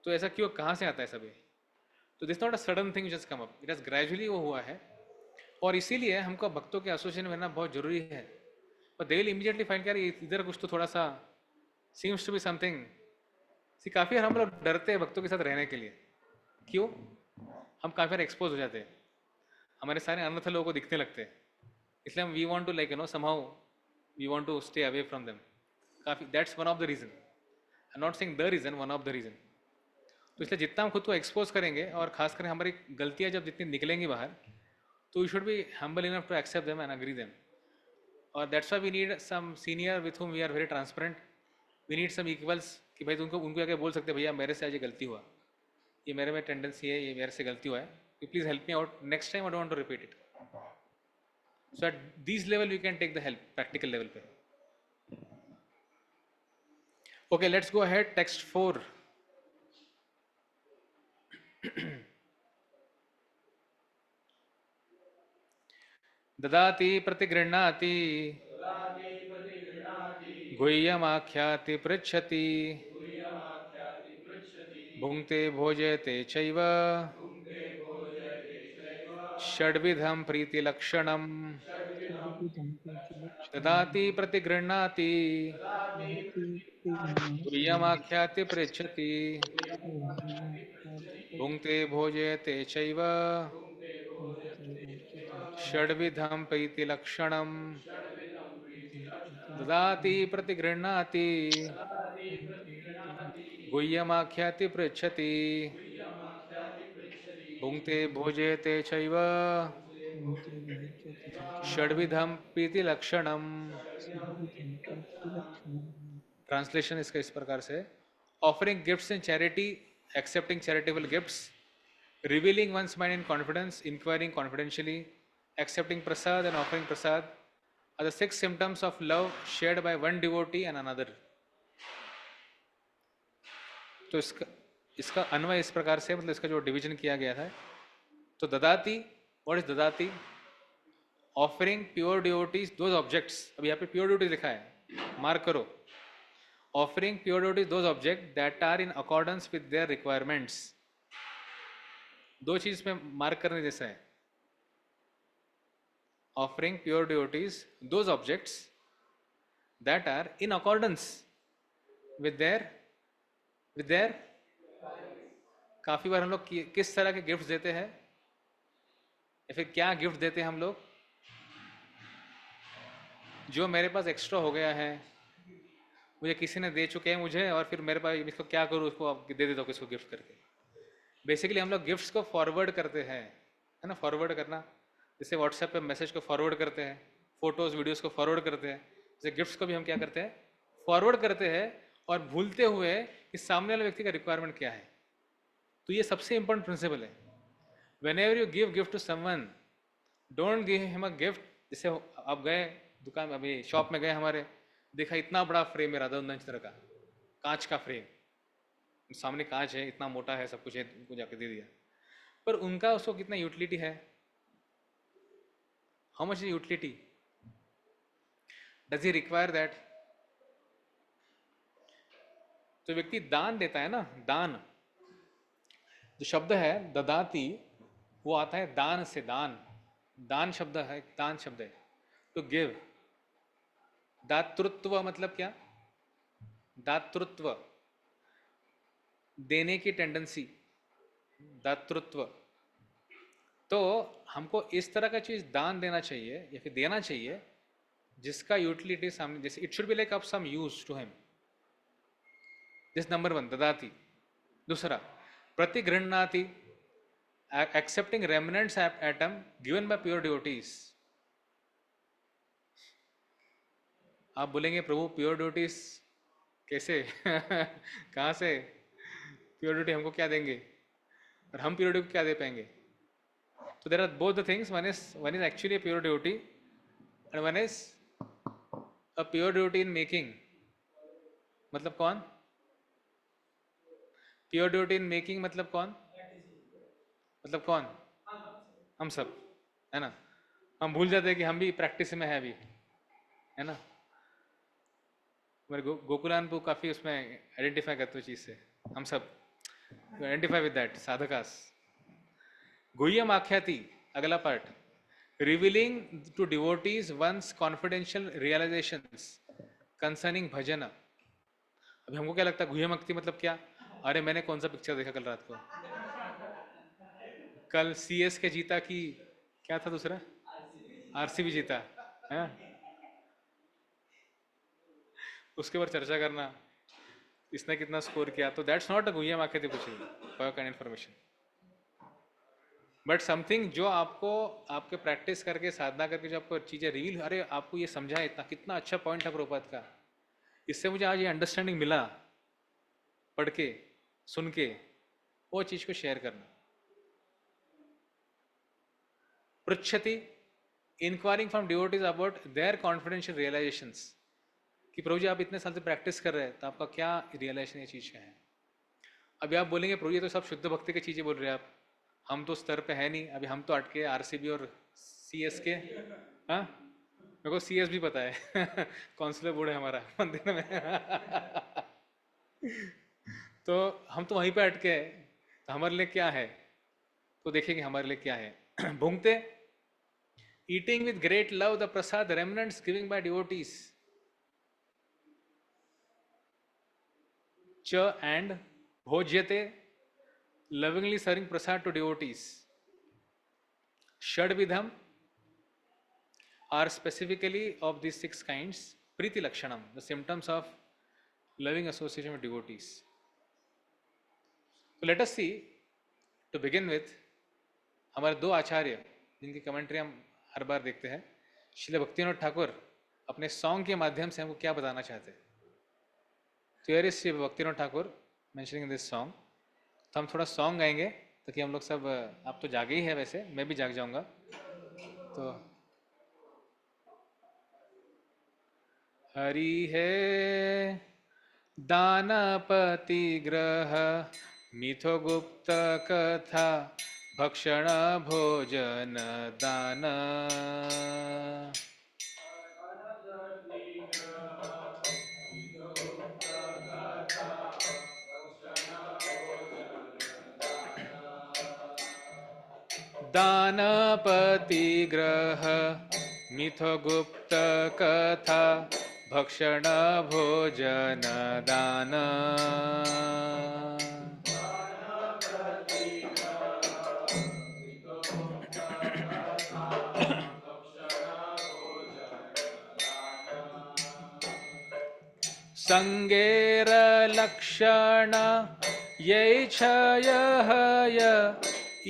S1: तो ऐसा क्यों, कहाँ से आता है सभी? तो this not a sudden thing just come up, it has gradually वो हुआ है। और इसीलिए हमको भक्तों के एसोसिएशन में रहना बहुत जरूरी है। और दे विल इमीडिएटली फाइंड कर इधर कुछ तो थोड़ा सा सीम्स टू बी समथिंग। सी काफ़ी बार हम लोग डरते हैं भक्तों के साथ रहने के लिए, क्यों? हम काफ़ी बार एक्सपोज हो जाते हैं, हमारे सारे अनर्थ लोगों को दिखने लगते हैं, इसलिए हम we want to like somehow we want to stay away from them. काफ़ी that's one of the reason, I not saying the reason, one of the reason. तो इसलिए जितना हम खुद को एक्सपोज करेंगे, और खासकर हमारी गलतियाँ जब जितनी निकलेंगी बाहर, तो you should be humble enough to accept them and agree them. और that's why we need some senior with whom we are very transparent. We need some equals, कि भाई उनको उनको आके बोल सकते हैं भैया मेरे से आज ये गलती हुआ, ये मेरे में टेंडेंसी है, ये मेरे से गलती हुआ है, you please help me out next time, I don't want to repeat it. So at this level we can take the help, practical level पे। Okay, let's go ahead, text 4। ददाति प्रतिगृह्णाति गुह्यमाख्याति पृच्छति भुङ्क्ते भोजयते चैव षड्विधं प्रीतिलक्षणम्। ददाति प्रतिगृह्णाति गुह्यमाख्याति पृच्छति भुङ्क्ते भोजयते चैव षड्विधं प्रीतिलक्षणम्। ददाति प्रतिगृह्णाति गुह्यमाख्याति पृच्छति भुङ्क्ते भोजयते चैव षड्विधं प्रीतिलक्षणम्। ट्रांसलेशन इसका इस प्रकार से, offering gifts in charity, accepting charitable gifts, revealing once mind in confidence, enquiring confidentiality, accepting Prasad and offering Prasad are the 6 symptoms of love shared by one devotee and another. तो इसका अन्वय इस प्रकार से, मतलब इसका जो डिवीजन किया गया था, तो ददाती, what is dadati? Offering pure devotees those objects, अब यहाँ पे प्योर डिवोटीज लिखा है, मार्क करो, offering pure devotees those object that are in accordance with their requirements. दो चीज में मार्क करने जैसा है, offering pure devotees those objects that are in accordance with their काफी बार हम लोग किस तरह के गिफ्ट देते हैं, या फिर क्या गिफ्ट देते हैं हम लोग? जो मेरे पास एक्स्ट्रा हो गया है, मुझे किसी ने दे चुके हैं मुझे, और फिर मेरे पास इसको क्या करूँ, उसको आप दे देता हूँ किसको गिफ्ट करके। बेसिकली हम लोग गिफ्ट्स को फॉरवर्ड करते हैं, है ना, फॉरवर्ड करना, जैसे व्हाट्सएप पे मैसेज को फॉरवर्ड करते हैं, फोटोज़ वीडियोस को फॉरवर्ड करते हैं, जैसे गिफ्ट्स को भी हम क्या करते हैं, फॉरवर्ड करते हैं, और भूलते हुए कि सामने वाले व्यक्ति का रिक्वायरमेंट क्या है। तो ये सबसे इंपॉर्टेंट प्रिंसिपल है। Whenever you give gift to someone, don't give him a gift. जैसे आप गए दुकान में, अभी शॉप में गए हमारे, देखा इतना बड़ा फ्रेम है राधा तरह का, कांच का फ्रेम, सामने कांच है, इतना मोटा है, सब कुछ है, उनको जाके दे दिया, पर उनका उसको कितना यूटिलिटी है? How much is utility? Does he require that? तो व्यक्ति दान देता है ना, दान, जो शब्द है ददाती, वो आता है दान से, दान, दान शब्द है, दान शब्द है। To give. दातृत्व मतलब क्या? दातृत्व, देने की टेंडेंसी, दातृत्व। तो हमको इस तरह का चीज दान देना चाहिए या फिर देना चाहिए जिसका यूटिलिटी सामने, जैसे it should be like of some use to him. This number one, dadati. दूसरा, प्रतिगृह्णाति, accepting remnants atom given by pure devotees। आप बोलेंगे प्रभु प्योर डिवोटीज कैसे कहाँ से प्योर डिवोटी हमको क्या देंगे और हम प्योर डिवोटी को क्या दे पाएंगे? तो there are both the things, one is actually a pure devotee and one is a pure devotee in making। मतलब कौन? प्योर डिवोटी इन मेकिंग मतलब कौन? मतलब कौन? हम सब, है ना। हम भूल जाते हैं कि हम भी प्रैक्टिस में है अभी, है ना। मेरे गोकुलानपु काफी उसमें आइडेंटिफाई करते हो चीज से, हम सब आइडेंटिफाई विद दैट साधकास। गुह्यम आख्याति, अगला part, revealing to devotees one's confidential realisations concerning bhajan. अभी हमको क्या लगता है गुह्यम आख्याति मतलब क्या? अरे मैंने कौन सा पिक्चर देखा कल रात को, कल सीएस के जीता कि क्या था दूसरा, आरसीबी जीता है, उसके ऊपर चर्चा करना, इसने कितना स्कोर किया। तो दैट्स नॉट अ गुह्यम आख्याति पुछी for kind information, but something जो आपको आपके प्रैक्टिस करके साधना करके जो आपको चीजें रिवील, अरे आपको ये समझा इतना, कितना अच्छा पॉइंट है प्रभुपाद का, इससे मुझे आज ये अंडरस्टैंडिंग मिला पढ़ के सुन के, वो चीज को शेयर करना। पृच्छति, enquiring from devotees about their confidential realisations, कि प्रभु जी आप इतने साल से प्रैक्टिस कर रहे हैं तो आपका क्या रियलाइजेशन ये चीज का है। अभी आप बोलेंगे प्रभु ये तो सब शुद्ध भक्ति की चीजें बोल रहे हैं आप, हम तो स्तर पे है नहीं, अभी हम तो अटके आरसीबी और सीएस के। हाँ, मेरे को सीएस भी पता है काउंसलर बोर्ड है हमारा मंदिर में तो हम तो वहीं पे अटके हैं, तो हमारे लिए क्या है? तो देखेंगे हमारे लिए क्या है। भुंगते, eating with great love the prasad remnants giving by devotees. च एंड भोज्यते, lovingly serving prasad to devotees। Shadvidham are specifically of these 6 kinds, Priti Lakshanam, the symptoms of loving association with devotees। So let us see, to begin with, हमारे 2 आचार्य जिनकी commentary हम हर बार देखते हैं, श्रील भक्तिविनोद ठाकुर अपने song के माध्यम से हमको क्या बताना चाहते हैं। तो here is Shri Bhaktivinod Thakur mentioning in this song। तो हम थोड़ा सॉन्ग गाएंगे ताकि हम लोग सब, आप तो जागे ही है वैसे, मैं भी जाग जाऊंगा। तो हरि है दानपति ग्रह मिथो गुप्त कथा भक्षण भोजन दान। दानपति ग्रह मिथो गुप्त कथा भक्षण भोजन दान। संगेर लक्षण ये क्षय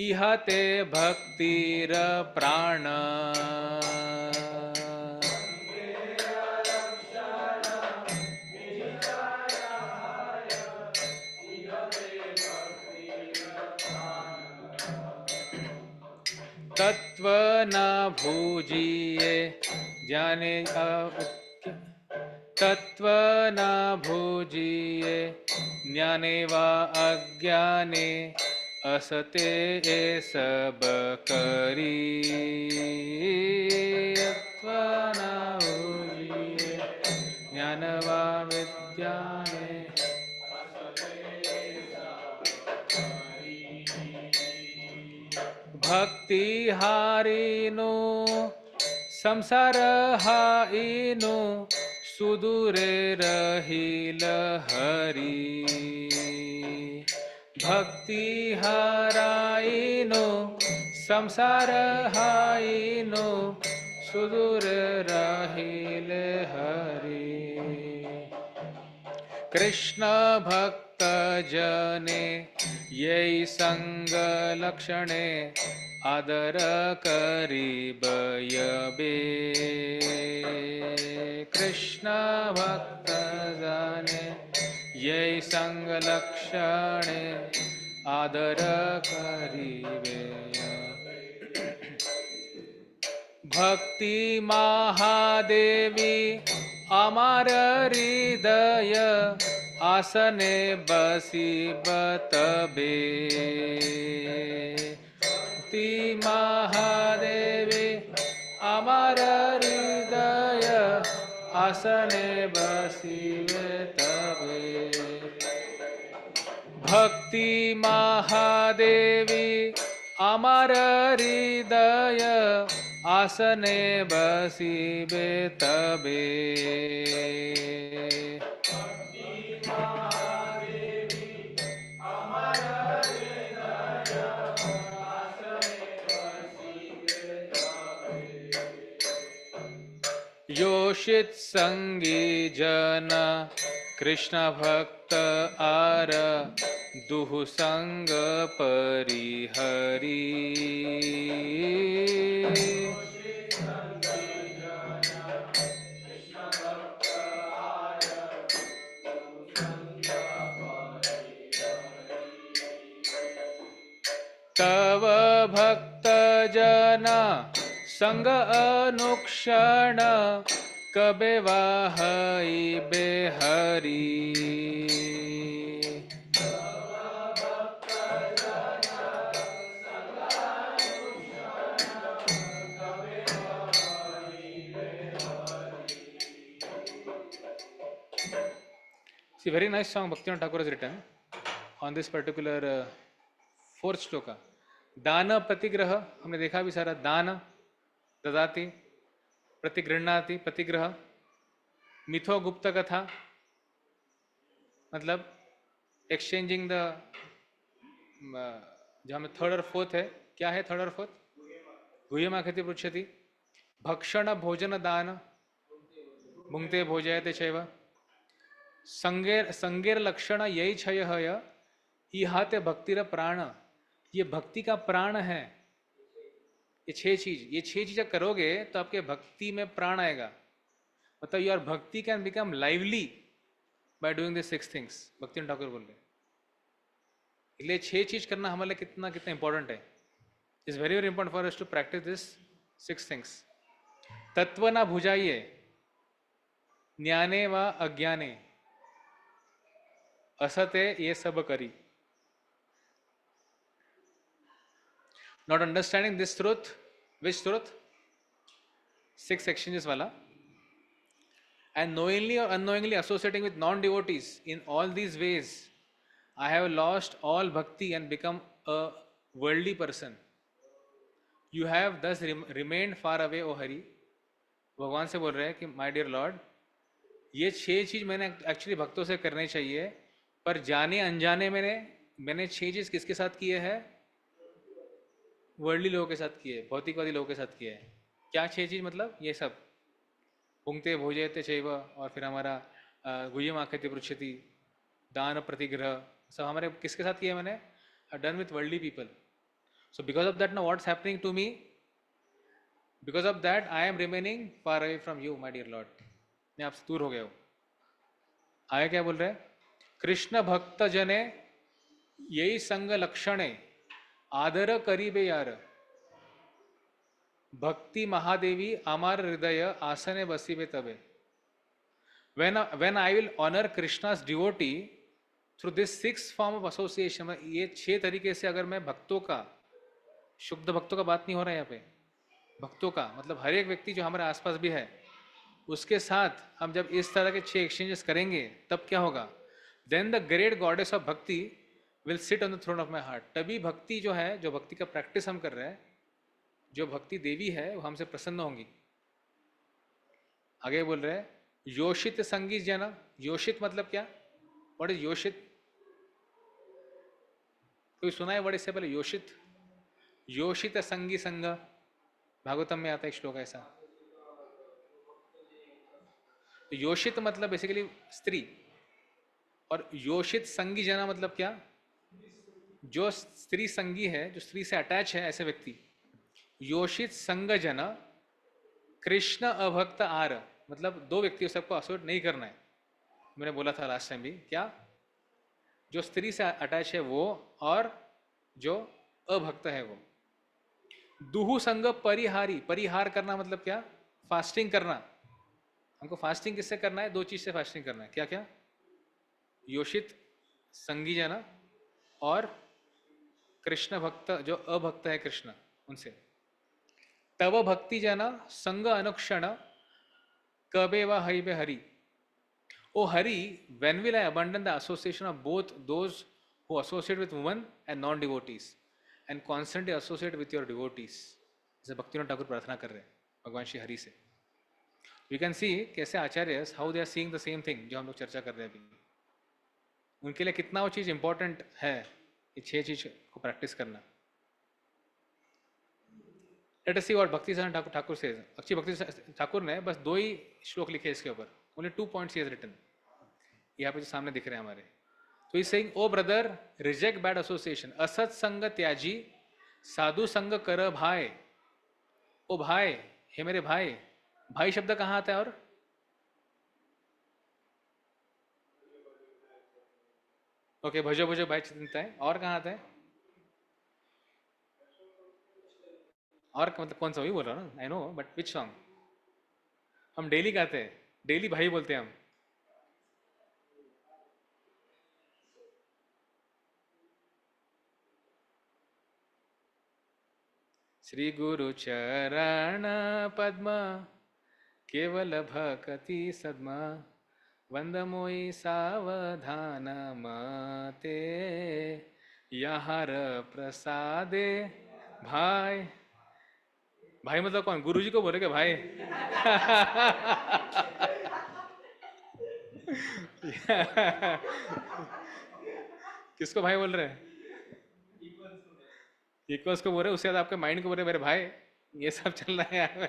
S1: इहते भक्तिर प्राण। तत्व न भूजिए जाने, तत्व न भूजिए ज्ञाने वा अज्ञाने असते ये सब करी। तत्व न भूजिए ज्ञान वा विद्या में। भक्ति हारिनु संसार हाइनो सुदूरे रहिल हरि भक्ति हाराइनो संसार हाइनो सुदूर रहिल हरि कृष्ण भक्त जने यही संग लक्षणे आदर करीबय बे कृष्ण भक्त जने यही संग लक्षणे आदर करीबे भक्ति महादेवी अमर हृदय आसने बसी बतबे भक्ति महादेवी अमर हृदय आसने बसी बतबे भक्ति महादेवी अमर हृदय आसने बसीबे तबे योषित संगी जन कृष्ण भक्त आर दुहु संग परिहरी तव भक्त जना संग अनुक्षण कबे वाहई बेहरी See, very nice song Bhaktivinoda Thakur has written on this particular fourth shloka. दान प्रतिग्रह हमने देखा भी सारा दान ददाति प्रतिगृह्णाति प्रतिग्रह मिथो गुप्त कथा मतलब एक्सचेंजिंग द जहाँ में थर्ड और फोर्थ है क्या है थर्ड और फोर्थ गुह्यमाखति पृच्छति भक्षण भोजन दान भुंक्ते भोजयते चैव संगेर संगेर लक्षण यही क्षय है इहाते भक्तिर प्राण ये भक्ति का प्राण है ये छह चीज करोगे तो आपके भक्ति में प्राण आएगा मतलब योर भक्ति can become lively by doing this six things भक्ति ठाकुर बोल रहे इसलिए छह चीज करना हमारे लिए कितना कितना इंपॉर्टेंट है is very very important for us to practice this six things तत्व ना भुजाइए ज्ञाने व अज्ञाने असते ये सब करी not understanding this truth which truth six exchanges wala and knowingly or unknowingly associating with non-devotees in all these ways I have lost all bhakti and become a worldly person you have thus remained far away o hari भगवान से बोल रहे हैं कि my dear Lord ये छह चीज मैंने एक्चुअली भक्तों से करनी चाहिए पर जाने अनजाने मैंने छह चीज किसके साथ किए हैं वर्ल्डली लोगों के साथ किए भौतिकवादी लोगों के साथ किए हैं क्या छह चीज मतलब ये सब पुंगते भोजयते चैव और फिर हमारा गुह्यमाखति पृच्छति दान प्रतिग्रह सब हमारे किसके साथ किए मैंने done with worldly people so because of that no what's happening to me because of that I am remaining far away from you my dear Lord मैं आपसे दूर हो गया हूँ आगे क्या बोल रहे हैं कृष्ण भक्त जने यही संग लक्षणे आदर करीबे यार भक्ति महादेवी अमर हृदय आसने बसीबे तबे when I will honor Krishna's devotee through this sixth form of association ये छह तरीके से अगर मैं भक्तों का शुद्ध भक्तों का बात नहीं हो रहा है यहाँ पे भक्तों का मतलब हर एक व्यक्ति जो हमारे आसपास भी है उसके साथ हम जब इस तरह के छह एक्सचेंजेस करेंगे तब क्या होगा then the great goddess of bhakti will sit on the throne of my heart तभी भक्ति जो है जो भक्ति का प्रैक्टिस हम कर रहे हैं जो भक्ति देवी है वो हमसे प्रसन्न होंगी आगे बोल रहे हैं योषित संगी जन। योषित मतलब क्या? What is yoshit? कोई सुना है वर्ड इससे पहले? योषित, योषित संगी संग, भागवतम में आता है एक श्लोक ऐसा। तो योषित मतलब बेसिकली स्त्री, और योषित संगी जना मतलब क्या? जो स्त्री संगी है, जो स्त्री से अटैच है, ऐसे व्यक्ति। योषित संग जना कृष्ण अभक्त आर, मतलब दो व्यक्तियों सबको एसोसिएट नहीं करना है। मैंने बोला था लास्ट टाइम भी, क्या? जो स्त्री से अटैच है वो, और जो अभक्त है वो। दुहु संग परिहारी, परिहार करना मतलब क्या? फास्टिंग करना। हमको फास्टिंग किससे करना है? दो चीज से फास्टिंग करना है। क्या क्या? योषित संगी जना और कृष्ण भक्त, जो अभक्त है कृष्ण, उनसे। तव भक्ति जना संग अनुक्षण कबे व हरि हरि। ओ Hari, when will I abandon the association of both those who associate with women and non-devotees and constantly associate with your devotees? जैसे भक्तिनाथ ठाकुर प्रार्थना कर रहे हैं भगवान श्री हरि से। You can see कैसे आचार्य how they are seeing the same thing जो हम लोग चर्चा कर रहे हैं अभी। उनके लिए कितना वो चीज इंपॉर्टेंट है, ये 6 चीज को प्रैक्टिस करना। Let us see what भक्ति ठाकुर says. अच्छी भक्ति ठाकुर ने बस 2 ही श्लोक लिखे इसके ऊपर, only 2 points he has written. यहाँ पे जो सामने दिख रहे हैं हमारे। तो is saying, O brother reject bad association, असत संग त्याजी साधु संग कर भाई। ओ भाई, हे मेरे भाई। भाई शब्द कहाँ आता है? और ओके, भजो भजो भाई चिंता है। और कहाँ आता है? और मतलब कौन सा? वही बोल रहा हूँ ना, I know, but which song? हम डेली गाते हैं, डेली भाई बोलते हैं हम। श्री गुरु चरण पद्म केवल भक्ति सद्मा वंद मोई सावधान मते यहाँ प्रसादे। भाई, भाई मतलब कौन? गुरु जी को बोले क्या भाई? किसको भाई बोल रहे हैं? इक्वल्स को बोल रहे, उससे ज्यादा आपके माइंड को बोल रहे मेरे भाई। ये सब चल रहा है यहाँ।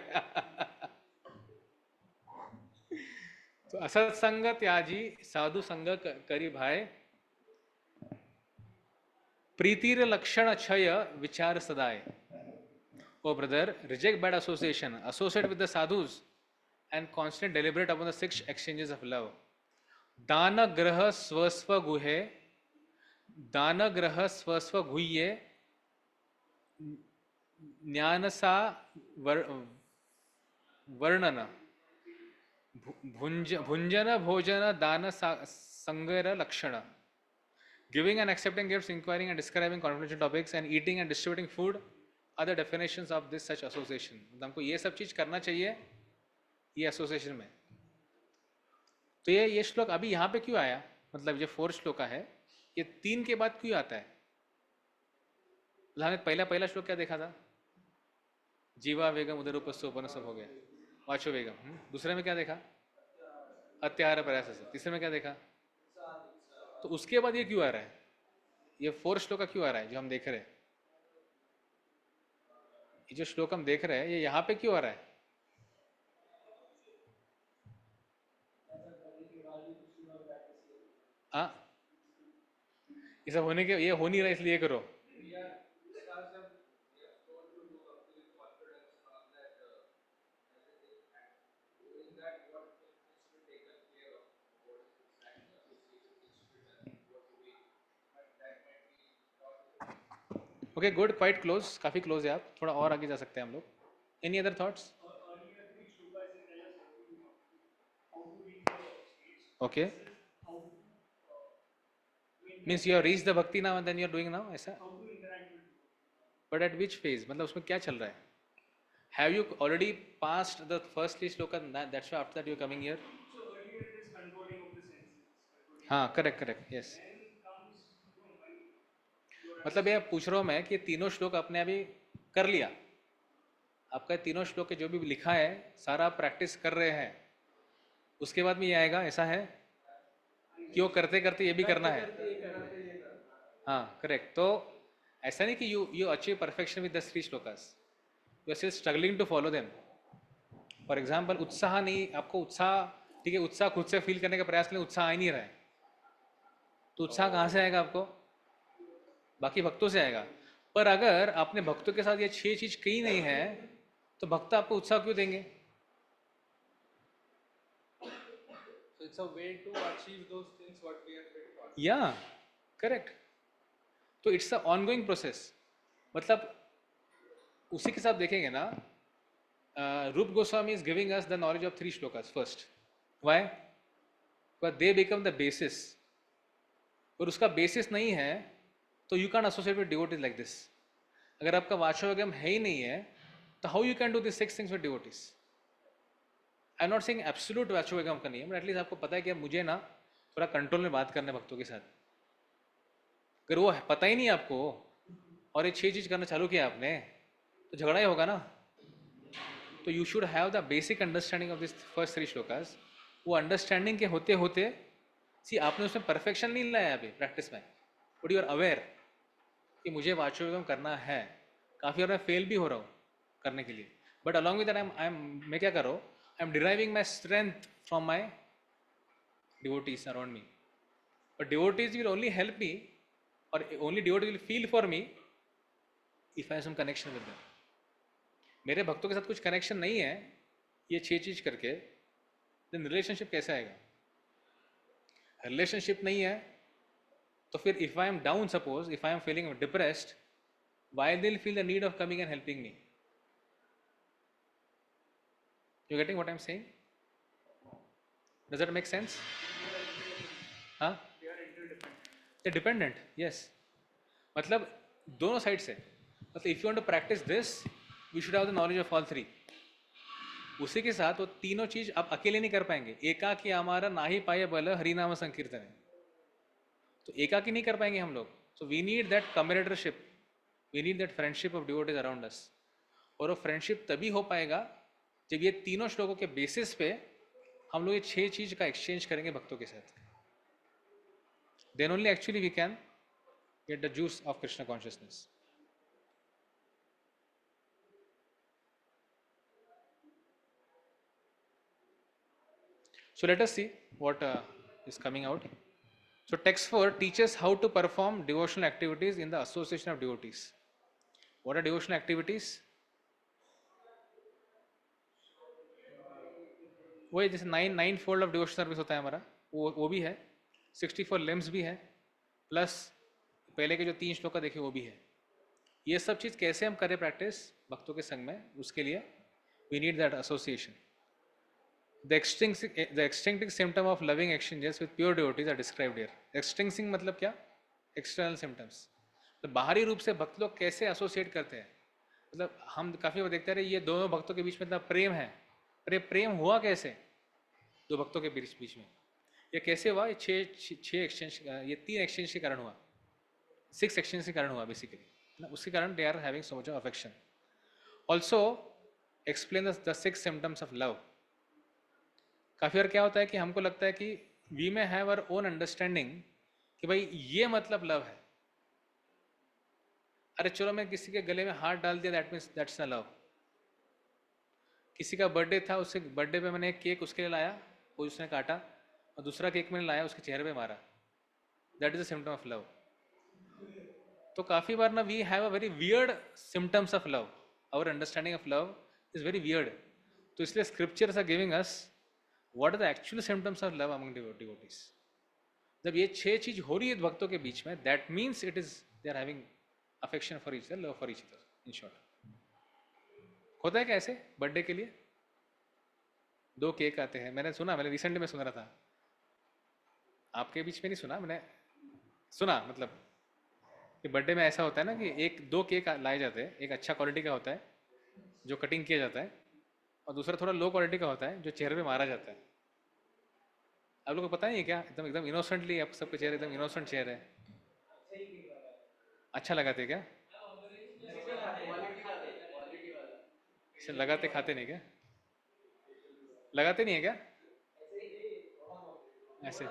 S1: तो असत संग त्याजी साधु संग करी भाई, प्रीतिर लक्षण क्षय विचार सदाय। O brother, reject bad association, associate with the sadhus and constant deliberate upon the 6 exchanges of love. दान ग्रह स्वस्व गुहे, दान ग्रह स्वस्व गुह्ये ज्ञानसा वर्णन भुंजन भोजन दान संगर लक्षण। Giving and accepting gifts, inquiring and describing confidential topics, and eating and distributing food are the definitions of this such association. हमको ये सब चीज करना चाहिए ये एसोसिएशन में। तो ये श्लोक अभी यहाँ पे क्यों आया? मतलब ये 4 श्लोक का है, ये 3 के बाद क्यों आता है? हमने पहला श्लोक क्या देखा था? जीवा वेगम उदर उपस्सोपन सब हो गया, वाचो वेगम। दूसरे में क्या देखा? अत्याहार प्रयास। तीसरे में क्या देखा? तो उसके बाद ये क्यों आ रहा है? ये 4 श्लोक का क्यों आ रहा है जो हम देख रहे हैं? ये जो श्लोक हम देख रहे हैं ये यहाँ पे क्यों आ रहा है? हाँ, ये सब होने के, ये हो नहीं रहा इसलिए करो। ओके गुड, क्वाइट क्लोज, काफी क्लोज है आप, थोड़ा और आगे जा सकते हैं हम लोग। Any other thoughts? Okay, means you have reached the bhakti now and then you are doing now, ऐसा? But at which phase? मतलब उसमें क्या चल रहा है? Have you already passed the first 3 shloka and that's why after that you are coming here? हाँ, correct correct, yes. मतलब ये पूछ रहा हूँ मैं कि तीनों श्लोक आपने अभी कर लिया, आपका तीनों श्लोक के जो भी लिखा है सारा आप प्रैक्टिस कर रहे हैं, उसके बाद में ये आएगा, ऐसा है कि वो करते करते ये भी करना है। हाँ करेक्ट। तो ऐसा नहीं कि you achieve perfection with the 3 श्लोकास, you are still struggling to follow them. For example उत्साह नहीं, आपको उत्साह, ठीक है, उत्साह खुद से फील करने का प्रयास करें, उत्साह आ ही नहीं रहा है, तो उत्साह कहाँ से आएगा आपको? बाकी भक्तों से आएगा। पर अगर आपने भक्तों के साथ ये 6 चीज की नहीं है तो भक्त आपको उत्साह क्यों देंगे?
S6: So it's a way to achieve those things what we are trying to achieve.
S1: या करेक्ट। तो इट्स अ ऑनगोइंग प्रोसेस। मतलब उसी के साथ देखेंगे ना, Rupa Goswami is giving us the knowledge of 3 shlokas first. Why? But they become the basis. और उसका बेसिस नहीं है तो you can associate with devotees like this. अगर आपका वाचोगम है ही नहीं है तो how you can do this 6 things with devotees? I am not saying absolute वाचोगम का नहीं है, बट एटलीस्ट आपको पता है कि अब मुझे ना थोड़ा कंट्रोल में बात करना है भक्तों के साथ। अगर वो पता ही नहीं है आपको और ये 6 चीज करना चालू किया आपने तो झगड़ा ही होगा ना। तो you should have the basic understanding of this first 3 shlokas. वो अंडरस्टैंडिंग के होते होते सी आपने उसमें परफेक्शन नहीं लाया अभी प्रैक्टिस में, बट यू आर अवेयर कि मुझे वाचोगम करना है। काफ़ी बार मैं फेल भी हो रहा हूँ करने के लिए, but along with that I am मैं क्या कर रहा हूँ, I am deriving my strength from my devotees around me. But devotees will only help me और only devotees will feel for me if I have some connection with them. मेरे भक्तों के साथ कुछ कनेक्शन नहीं है ये 6 चीज करके, देन रिलेशनशिप कैसे आएगा? रिलेशनशिप नहीं है तो फिर if I am down, suppose if I am feeling depressed, why they will feel the need of coming and helping me? You getting what I am saying? Does that make sense? हाँ, dependent, yes. मतलब दोनों side से, मतलब if you want to practice this we should have the knowledge of all 3। उसी के साथ वो तीनों चीज आप अकेले नहीं कर पाएंगे। एकाकी हमारा ना ही पाए बल हरिनाम संकीर्तन है, तो एकाकी नहीं कर पाएंगे हम लोग। So we need that communitership, we need that friendship of devotees around us. और वो फ्रेंडशिप तभी हो पाएगा जब ये तीनों श्लोकों के बेसिस पे हम लोग ये 6 चीज का एक्सचेंज करेंगे भक्तों के साथ। Then only actually we can get the juice of Krishna consciousness. So let us see what is coming out. So text 4 teaches how to perform devotional activities in the association of devotees. What are devotional activities? वही जैसे 9 fold of devotional service होता है हमारा, वो भी है, 64 limbs भी है, प्लस पहले के जो 3 श्लोक देखे वो भी है। ये सब चीज़ कैसे हम करें प्रैक्टिस भक्तों के संग में, उसके लिए we need that association. The extincting symptom of loving exchanges with pure devotees are described here. Extincting मतलब क्या? External symptoms. तो बाहरी रूप से भक्त लोग कैसे एसोसिएट करते हैं, मतलब हम काफ़ी बार देखते रहे ये दोनों भक्तों के बीच में इतना प्रेम है, प्रेम हुआ कैसे दो भक्तों के बीच में? ये कैसे हुआ? ये 6 एक्सचेंज, ये 3 एक्सचेंज के कारण हुआ, 6 एक्सचेंज के कारण हुआ बेसिकली। उसके कारण they are having so much of affection. Also explain the 6 symptoms of love. काफ़ी बार क्या होता है कि हमको लगता है कि we may have our own understanding कि भाई ये मतलब लव है। अरे चलो मैं किसी के गले में हाथ डाल दिया, that means that's a love. किसी का बर्थडे था, उसके बर्थडे पे मैंने एक केक उसके लिए लाया, वो उसने काटा, और दूसरा केक मैंने लाया उसके चेहरे पे मारा, that is a symptom of love. तो काफ़ी बार ना we have a very weird symptoms of love, our understanding of love is very weird. तो इसलिए scriptures are giving us what are the actual symptoms of love among devotees. जब ये 6 चीज हो रही है भक्तों के बीच में, that means it is they are having affection for each other, love for each other. In short होता है कैसे बर्थडे के लिए 2 केक आते हैं। मैंने सुना, मैंने रिसेंटली में सुन रहा था, आपके बीच में नहीं सुना, मैंने सुना मतलब कि बर्थडे में ऐसा होता है ना कि 2 केक लाए जाते हैं, एक अच्छा क्वालिटी का होता है जो कटिंग किया जाता है, और दूसरा थोड़ा लो क्वालिटी का होता है जो चेहरे पे मारा जाता है। आप लोगों को पता नहीं है क्या? एकदम इनोसेंटली आप सबके चेहरे एकदम इनोसेंट चेहरे है। अच्छा लगाते क्या? इसे लगाते खाते नहीं क्या? लगाते नहीं है क्या? ऐसे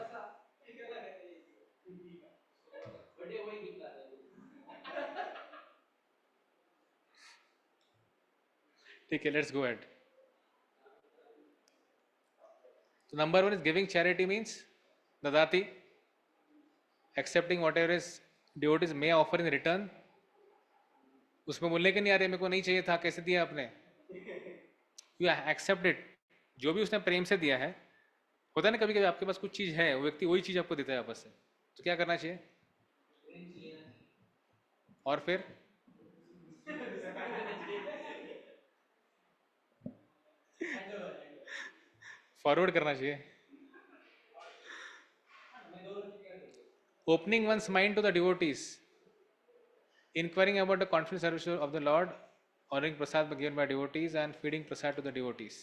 S1: ठीक है, let's go at. So number one is giving charity means dadati, accepting whatever is devotees may offer in return. उसमें बोलने के नहीं आ रहे मेरे को नहीं चाहिए था, कैसे दिया आपने, यू एक्सेप्ट इट. जो भी उसने प्रेम से दिया है, होता है ना कभी कभी आपके पास कुछ चीज है, वो व्यक्ति वही चीज आपको देता है वापस से, तो क्या करना चाहिए? और फिर फॉरवर्ड करना चाहिए. Opening one's mind to the devotees, inquiring about the confident service of the Lord, ordering prasad given by devotees, and feeding prasad to the devotees.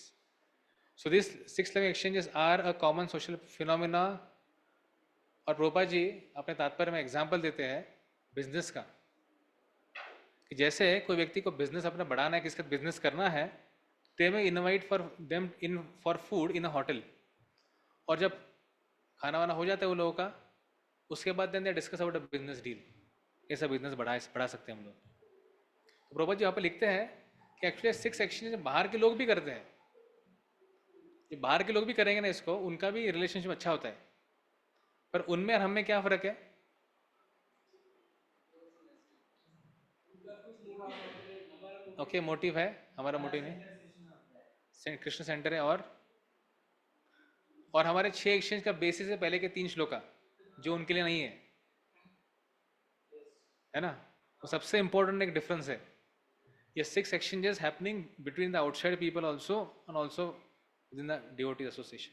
S1: So these 6 living exchanges are a common social phenomena. और प्रभुपाद जी अपने तात्पर्य में example देते हैं business का, कि जैसे कोई व्यक्ति को बिजनेस अपना बढ़ाना है, किसका बिजनेस करना है, दे में invite for them in for food in a hotel, और जब खाना वाना हो जाता है वो लोगों का, उसके बाद then they discuss about a business deal, ऐसा बिजनेस बढ़ा सकते हैं हम लोग. तो प्रभुपाद जी यहाँ पर लिखते हैं कि एक्चुअली 6 एक्सचेंज बाहर के लोग भी करते हैं, ये बाहर के लोग भी करेंगे ना इसको, उनका भी रिलेशनशिप अच्छा होता है, पर उनमें और हम में क्या फर्क है? ओके, मोटिव है, हमारा मोटिव नहीं, कृष्ण सेंटर है, और हमारे 6 एक्सचेंज का बेसिस है पहले के 3 श्लोका, जो उनके लिए नहीं है ना. वो सबसे इंपॉर्टेंट एक डिफरेंस है. ये 6 exchanges happening between the outside people also and also with in the devotee association,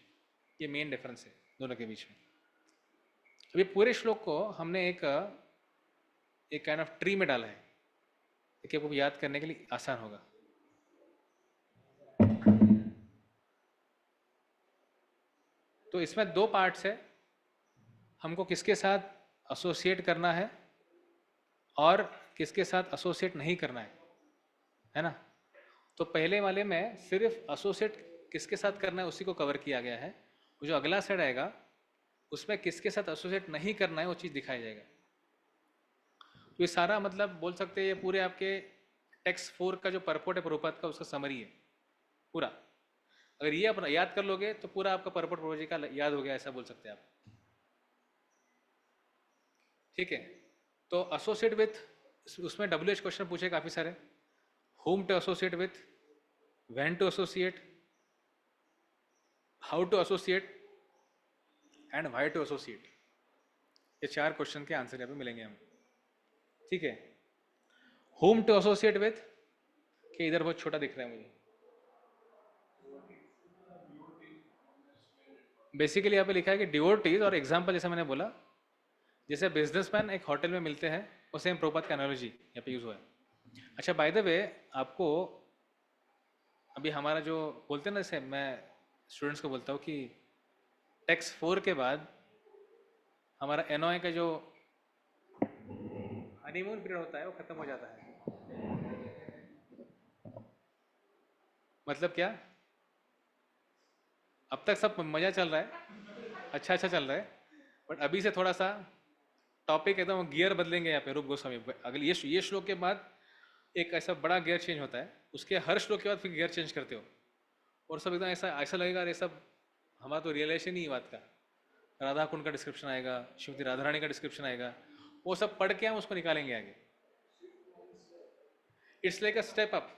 S1: ये मेन डिफरेंस है दोनों के बीच में. अभी पूरे श्लोक को हमने एक काइंड ऑफ ट्री में डाला है, कि आपको याद करने के लिए आसान होगा. तो इसमें 2 पार्ट्स है, हमको किसके साथ एसोसिएट करना है और किसके साथ एसोसिएट नहीं करना है ना. तो पहले वाले में सिर्फ एसोसिएट किसके साथ करना है उसी को कवर किया गया है. वो जो अगला सेट आएगा उसमें किसके साथ एसोसिएट नहीं करना है वो चीज़ दिखाई जाएगा. तो ये सारा मतलब बोल सकते हैं ये पूरे आपके टेक्स्ट 4 का जो परपोर्ट है प्रभुपाद का, उसका समरी है पूरा. अगर ये आप याद कर लोगे तो पूरा आपका परपोर्ट प्रभु जी का याद हो गया, ऐसा बोल सकते हैं आप. ठीक है, तो एसोसिएट विथ, उसमें WH क्वेश्चन पूछे काफी सारे. whom to associate with, when to associate, how to associate and why to associate. ये 4 क्वेश्चन के आंसर यहाँ पे मिलेंगे हमें. ठीक है, whom to associate with, कि इधर बहुत छोटा दिख रहा है मुझे. बेसिकली यहाँ पे लिखा है कि डिवोटीज, और एग्जाम्पल जैसे मैंने बोला, जैसे बिजनेसमैन एक होटल में मिलते हैं, वो सेम प्रभुपाद का एनालॉजी यहाँ पे यूज हुआ है. अच्छा, बाय द वे आपको अभी हमारा जो बोलते हैं ना, जैसे मैं स्टूडेंट्स को बोलता हूँ कि टेक्स्ट 4 के बाद हमारा NOI का जो हनीमून पीरियड होता है वो खत्म हो जाता है. मतलब क्या, अब तक सब मजा चल रहा है, अच्छा चल रहा है, बट अभी से थोड़ा सा टॉपिक एकदम गियर बदलेंगे यहाँ पे रूप गोस्वामी. अगले ये श्लोक के बाद एक ऐसा बड़ा गियर चेंज होता है, उसके हर श्लोक के बाद फिर गियर चेंज करते हो, और सब एकदम ऐसा लगेगा ये सब हमारा तो रियलाइजेशन ही बात का. राधा कुंड का डिस्क्रिप्शन आएगा, श्रीमती राधा रानी का डिस्क्रिप्शन आएगा, वो सब पढ़ के हम उसको निकालेंगे आगे. It's like a step up,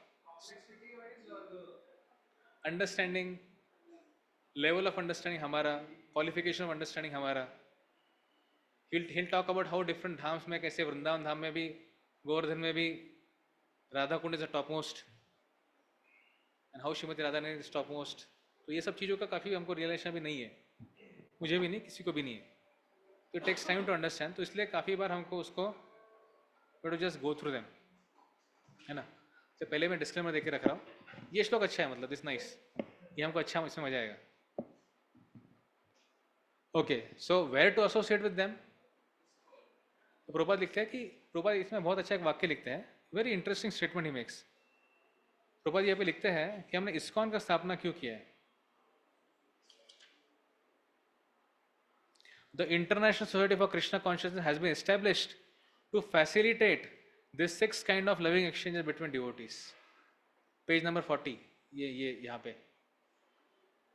S1: understanding, level of understanding हमारा, क्वालिफिकेशन ऑफ अंडरस्टैंडिंग हमारा. he'll talk about how different dhams में, कैसे वृंदावन धाम में भी, गोवर्धन में भी Radha Kund is the topmost, and how Shrimati Radha ने इज टॉप मोस्ट. तो ये सब चीज़ों का काफ़ी हमको रियलाइजेशन भी नहीं है, मुझे भी नहीं, किसी को भी नहीं है. तो टेक्स टाइम टू अंडरस्टैंड, तो इसलिए काफ़ी बार हमको उसको to just go through them, है ना. तो पहले मैं डिस्क्लेमर देके रख रहा हूँ. ये श्लोक अच्छा है, मतलब दिस नाइस, ये हमको अच्छा, इसमें मजा आएगा. Okay, so where to associate with them. तो प्रभुपाद लिखते हैं कि प्रभुपाद इसमें बहुत अच्छा एक वाक्य लिखते हैं, very interesting statement he makes. Prabhupada यहाँ पे लिखते हैं कि हमने इस्कॉन का स्थापना क्यों किया है. The International Society for Krishna Consciousness has been established to facilitate this 6 kind of loving exchanges between devotees. Page number 40, ये यहाँ पे,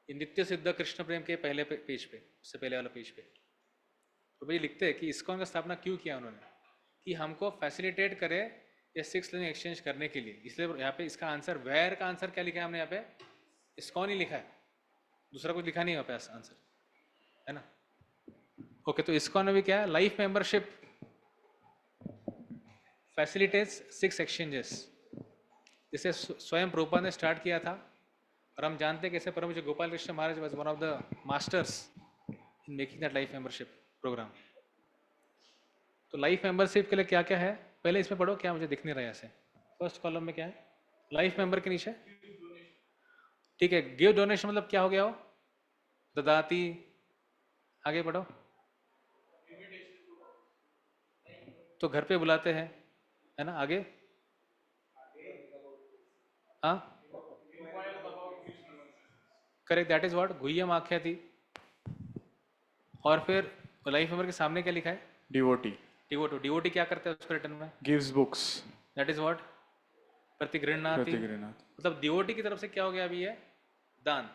S1: ये नित्य सिद्ध कृष्ण प्रेम के पहले पेज पे, उससे पहले वाला पेज पे, तो भाई लिखते हैं कि इस्कॉन का स्थापना क्यों किया उन्होंने, कि हमको फैसिलिटेट करे ये 6 लविंग एक्सचेंज करने के लिए. इसलिए यहाँ पे इसका आंसर, वेयर का आंसर क्या लिखा है हमने यहाँ पे, इस्कॉन ही लिखा है, दूसरा कुछ लिखा नहीं है यहाँ पे आंसर, है ना. ओके, तो इस्कॉन में भी क्या है, लाइफ मेंबरशिप फैसिलिटेट्स 6 एक्सचेंजेस, जिसे स्वयं प्रभुपाद ने स्टार्ट किया था. और हम जानते हैं कैसे परम पूज्य Gopal Krishna Maharaj was one of the masters in making that life membership programme. तो लाइफ मेंबरशिप के लिए क्या क्या है, पहले इसमें पढ़ो, क्या मुझे दिख नहीं रहा है ऐसे. फर्स्ट कॉलम में क्या है, लाइफ मेंबर के नीचे, ठीक है. गिव डोनेशन मतलब क्या हो गया हो, ददाती. आगे पढ़ो. तो घर पे बुलाते हैं, है ना. आगे, हाँ, करेक्ट, दैट इज व्हाट गुह्यम आख्या थी. और फिर लाइफ मेंबर के सामने क्या लिखा है,
S2: डिवोटी.
S1: डिवोटी क्या करते हैं उसको रिटर्न में,
S2: gives books.
S1: That is what pratigrihnati. मतलब डिवोटी की तरफ से क्या हो गया अभी, ये दान.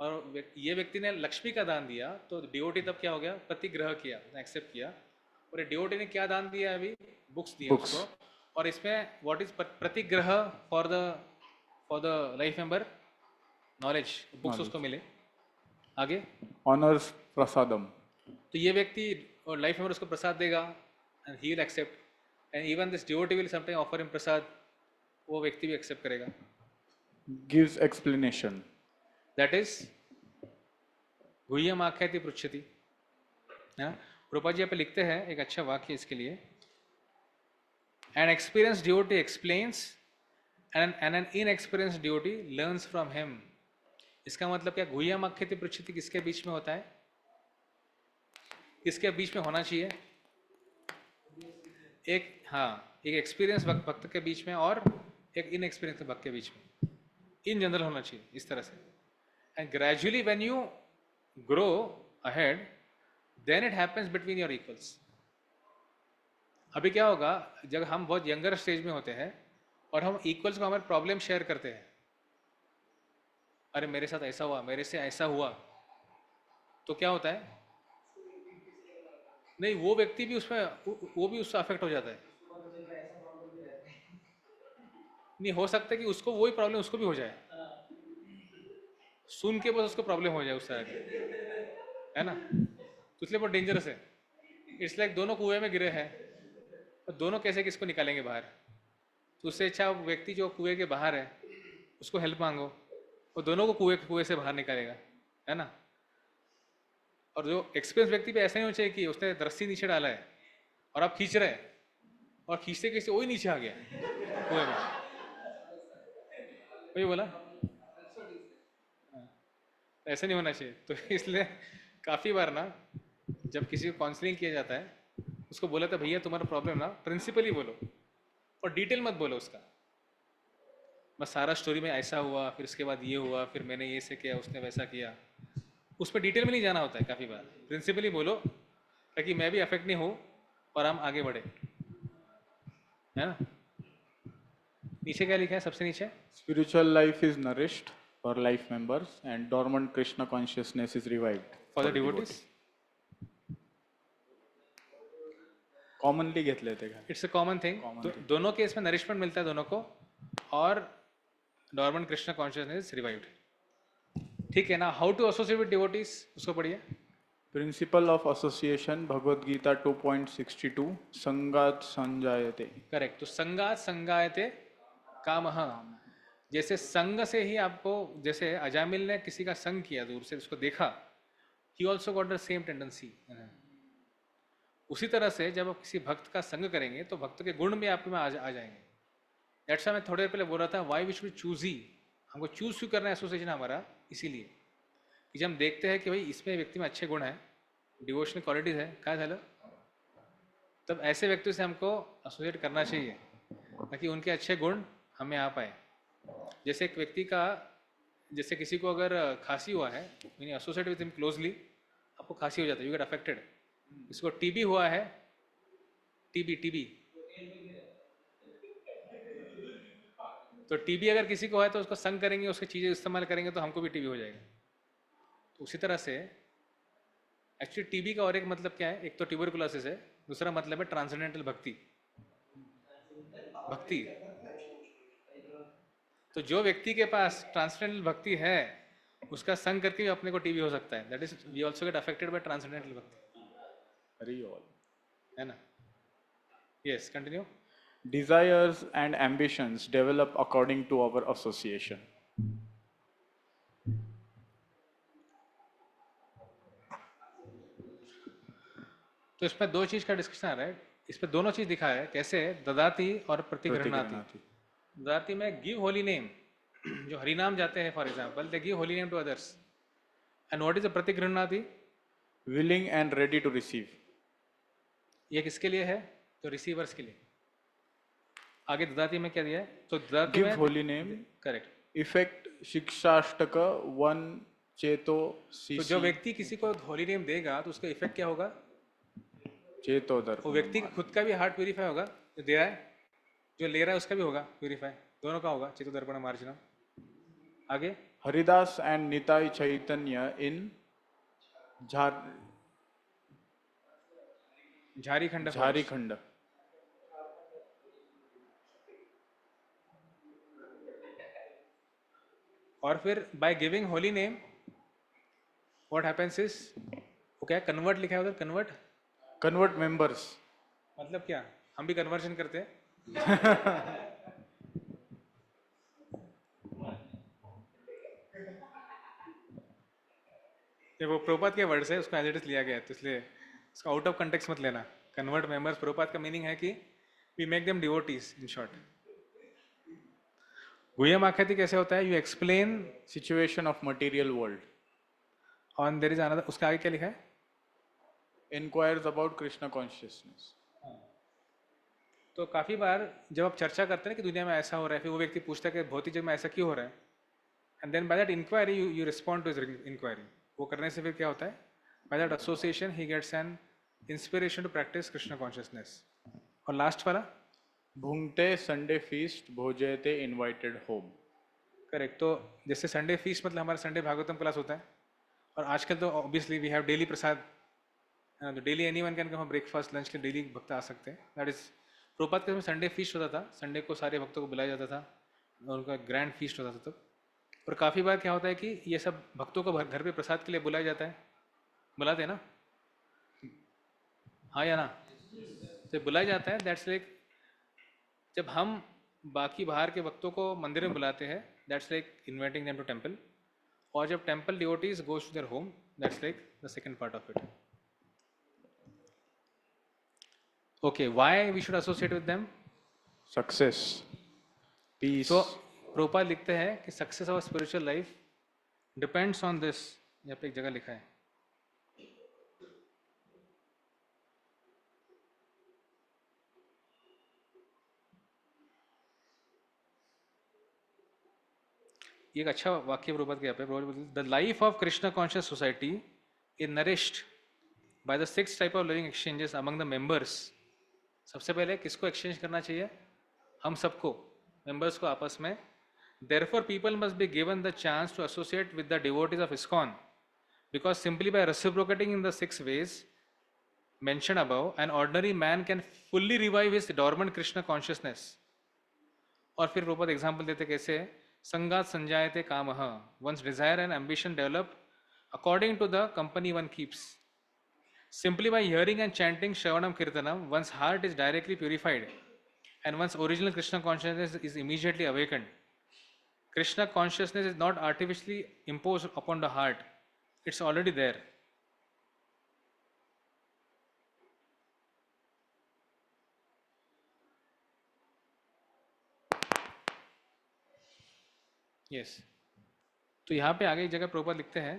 S1: और ये व्यक्ति ने लक्ष्मी का दान दिया, तो डिवोटी तब क्या हो गया, प्रतिग्रह किया, एक्सेप्ट किया. और डिवोटी ने क्या दान दिया अभी, बुक्स दिए उसको. और इसमें what is pratigraha for the life member, knowledge, books उसको मिले. आगे,
S2: ऑनर्स प्रसादम.
S1: तो ये व्यक्ति और लाइफ मेंबर उसको प्रसाद देगा, and he will accept. And even this devotee will sometime offer him prasad, वो व्यक्ति भी एक्सेप्ट करेगा.
S2: Gives explanation.
S1: दैट इज गुह्यम आख्याति पृच्छति. प्रभुपाद जी यहाँ पे लिखते हैं एक अच्छा वाक्य इसके लिए, an experience devotee explains and an inexperience devotee learns from him. इसका मतलब क्या, गुह्यम आख्याति पृच्छति किसके बीच में होता है, किसके बीच में होना चाहिए, एक, हाँ, एक एक्सपीरियंस भक्त के बीच में और एक इनएक्सपीरियंस भक्त के बीच में, इन जनरल होना चाहिए इस तरह से. And gradually when you grow ahead, then it happens between your equals. अभी क्या होगा, जब हम बहुत यंगर स्टेज में होते हैं और हम इक्वल्स को हमारे प्रॉब्लम शेयर करते हैं, अरे मेरे साथ ऐसा हुआ, मेरे से ऐसा हुआ, तो क्या होता है, नहीं, वो व्यक्ति भी उसमें, वो भी उससे अफेक्ट हो जाता है. नहीं, हो सकता है कि उसको वही प्रॉब्लम उसको भी हो जाए, सुन के बस उसको प्रॉब्लम हो जाए उस तरह की, है ना. तो इसलिए बहुत डेंजरस है. इट्स लाइक दोनों कुएं में गिरे हैं, और दोनों कैसे किसको निकालेंगे बाहर. तो उससे अच्छा व्यक्ति जो कुएं के बाहर है उसको हेल्प मांगो, और दोनों को कुएं से बाहर निकालेगा, है ना. और जो एक्सपीरियंस व्यक्ति पे ऐसा नहीं होना चाहिए कि उसने रस्सी नीचे डाला है और आप खींच रहे हैं, और खींचते खींचते वही नीचे आ गया कुएं में. वही बोला, ऐसा नहीं होना चाहिए. तो इसलिए काफ़ी बार ना, जब किसी को काउंसलिंग किया जाता है, उसको बोला था भैया तुम्हारा प्रॉब्लम ना प्रिंसिपली बोलो, और डिटेल मत बोलो उसका. बस सारा स्टोरी में ऐसा हुआ, फिर उसके बाद ये हुआ, फिर मैंने ये से किया, उसने वैसा किया, उसमें डिटेल में नहीं जाना होता है. काफ़ी बार प्रिंसिपली बोलो, ताकि मैं भी अफेक्ट नहीं हूँ और हम आगे बढ़े, है ना. नीचे क्या लिखा है सबसे नीचे,
S2: spiritual life is nourished for life members and dormant Krishna consciousness is revived
S1: for the devotees.
S2: Commonly घेतले ते का.
S1: It's a common thing. दोनों केस में नरिशमेंट मिलता है दोनों को, और डॉर्मेंट कृष्ण कॉन्शियसनेस रिवाइव्ड. ठीक है ना. How to associate with devotees, उसको पढ़िए.
S2: Principle of association Bhagavad Gita 2.62 संगात संजायते.
S1: करेक्ट. तो संगात संगायते कामः. जैसे संग से ही आपको, जैसे अजामिल ने किसी का संग किया, दूर से उसको देखा, he also got the same tendency. उसी तरह से जब आप किसी भक्त का संग करेंगे तो भक्त के गुण भी आप में आ जाएंगे. दैट्स व्हाई मैं थोड़ी देर पहले बोल रहा था, व्हाई वी शुड चूज ही, हमको चूज क्यों करना है एसोसिएशन हमारा, इसीलिए कि जब हम देखते हैं कि भाई इसमें व्यक्ति में अच्छे गुण हैं, डिवोशनल क्वालिटीज है, क्या झालं, तब ऐसे व्यक्ति से हमको एसोसिएट करना चाहिए, ताकि उनके अच्छे गुण हमें आ पाए. जैसे एक व्यक्ति का, जैसे किसी को अगर खांसी हुआ है, एसोसिएट विद हिम क्लोजली, आपको खांसी हो जाता है, यू गेट अफेक्टेड। इसको टीबी हुआ है, टीबी टीबी, तो टीबी अगर किसी को है तो उसको संग करेंगे, उसकी चीज़ें इस्तेमाल करेंगे तो हमको भी टीबी हो जाएगा। तो उसी तरह से एक्चुअली टीबी का और एक मतलब क्या है, एक तो ट्यूबरकुलोसिस है, दूसरा मतलब है ट्रांसेंडेंटल भक्ति। भक्ति, तो जो व्यक्ति के पास ट्रांसेंडेंटल भक्ति है उसका संग करके भी अपने को टीबी हो सकता है। That is we also get affected by transcendental भक्ति,
S2: हरि ऑल।
S1: है ना? Yes, continue.
S2: Desires and ambitions develop according to our association.
S1: तो इसमें दो चीज का डिस्कशन आ रहा है, इस पे दोनों चीज दिखा है, कैसे ददाती और प्रतिगृहणाति।
S2: प्रतिगृहणाति।
S1: ददाती में गिव होली नेम, जो हरिनाम जाते हैं for example, they give holy name to others. And what is the प्रतिगृहणाति?
S2: Willing and ready to receive.
S1: ये किसके लिए है? तो रिसीवर्स के लिए। आगे ददाती में क्या दिया है? तो ददाती
S2: Give
S1: में
S2: holy name.
S1: Correct,
S2: Effect शिक्षाष्टक one चेतो
S1: तो
S2: सीसी
S1: जो व्यक्ति किसी को होली नेम देगा तो उसका इफेक्ट क्या होगा?
S2: चेतोदर।
S1: वो व्यक्ति खुद का भी हार्ट प्यूरिफाई होगा, जो दे रहा है, जो ले रहा है उसका भी होगा प्यूरिफाई, दोनों का होगा। चेतो दर्पण मार्जनम। आगे
S2: हरिदास एंड निताई चैतन्य इन
S1: झारीखंड
S2: झारीखंड।
S1: और फिर by giving holy name what happens is, वो क्या कन्वर्ट लिखा है उधर, कन्वर्ट
S2: कन्वर्ट मेंबर्स।
S1: मतलब क्या? हम भी कन्वर्जन करते हैं। ये वो प्रोपात के वर्ड्स है, उसको एज इट इज लिया गया है, तो इसलिए इसको आउट ऑफ कंटेक्स्ट मत लेना। कन्वर्ट मेंबर्स, प्रोपात का मीनिंग है कि we make them devotees in short. गुह्यम आख्याति कैसे होता है? You explain
S2: situation of material world.
S1: On there is another, उसका आगे क्या लिखा है?
S2: Inquires about Krishna consciousness.
S1: तो काफ़ी बार जब आप चर्चा करते हैं कि दुनिया में ऐसा हो रहा है, फिर वो व्यक्ति पूछता है कि भौतिक जगत में ऐसा क्यों हो रहा है, and then by that inquiry you respond to his inquiry. वो करने से फिर क्या होता है? By that association he gets an inspiration to practice Krishna consciousness. और लास्ट वाला
S2: भुंगते संडे फीस्ट भोजयते इनवाइटेड होम।
S1: करेक्ट। तो जैसे संडे फीस्ट मतलब हमारा संडे भागवतम क्लास होता है, और आजकल तो ऑब्वियसली वी हैव डेली प्रसाद, तो daily anyone can come, breakfast lunch के डेली भक्त आ सकते हैं। दैट इज प्रोपात के समय संडे फीस्ट होता था, संडे को सारे भक्तों को बुलाया जाता था और उनका ग्रैंड फीस्ट होता था तब। और काफ़ी बार क्या होता है कि ये सब भक्तों को घर पे प्रसाद के लिए बुलाया जाता है, बुलाते हैं ना, हाँ या ना? तो बुलाया जाता है, दैट्स लाइक जब हम बाकी बाहर के भक्तों को मंदिर में बुलाते हैं, that's like inviting them to temple. और जब temple devotees goes to their home, that's like the second part of it. Okay, why we should associate with them?
S2: Success, peace.
S1: So, Prabhupada लिखते हैं कि success of spiritual life depends on this. यहाँ पे एक जगह लिखा है, ये एक अच्छा वाक्य प्रोपात के यहाँ पे, the life of Krishna conscious society is nourished by the 6 type of living exchanges among the members. सबसे पहले किसको एक्सचेंज करना चाहिए? हम सबको, मेंबर्स को आपस में। Therefore, people must be given the chance to associate with the devotees of ISKCON, because simply by reciprocating in the 6 ways mentioned above, an ordinary man can fully revive his dormant Krishna consciousness. और फिर Prabhupada example देते कैसे, संगात संजायते कामः, one's desire and ambition develop according to the company one keeps. Simply by hearing and chanting Shravanam Kirtanam, one's heart is directly purified and one's original Krishna consciousness is immediately awakened. Krishna consciousness is not artificially imposed upon the heart, it's already there. Yes. तो यहाँ पे आगे एक जगह प्रभुपाद लिखते हैं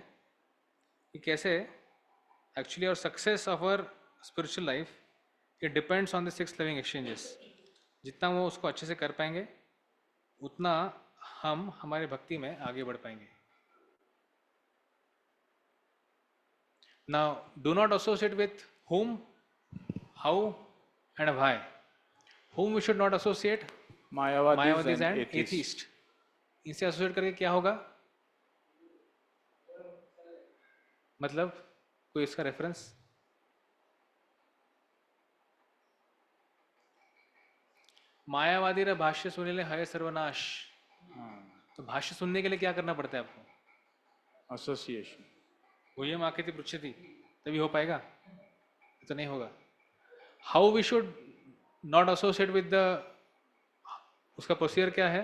S1: कि कैसे एक्चुअली और success of our spiritual life it depends on the 6 living exchanges. जितना वो उसको अच्छे से कर पाएंगे उतना हम हमारे भक्ति में आगे बढ़ पाएंगे। Now, do not associate with whom, how, and why. Whom we should not associate?
S2: Mayavadis
S1: and
S2: and
S1: atheist. इनसे एसोसिएट करके क्या होगा? मतलब कोई इसका रेफरेंस? मायावादी रे भाष्य सुनिले हय सर्वनाश. तो भाष्य सुनने के लिए क्या करना पड़ता है आपको?
S2: एसोसिएशन.
S1: गुह्यम आकृति पृच्छति, तभी हो पाएगा? तो नहीं होगा. How we should not associate with the, उसका प्रोसीजर क्या है?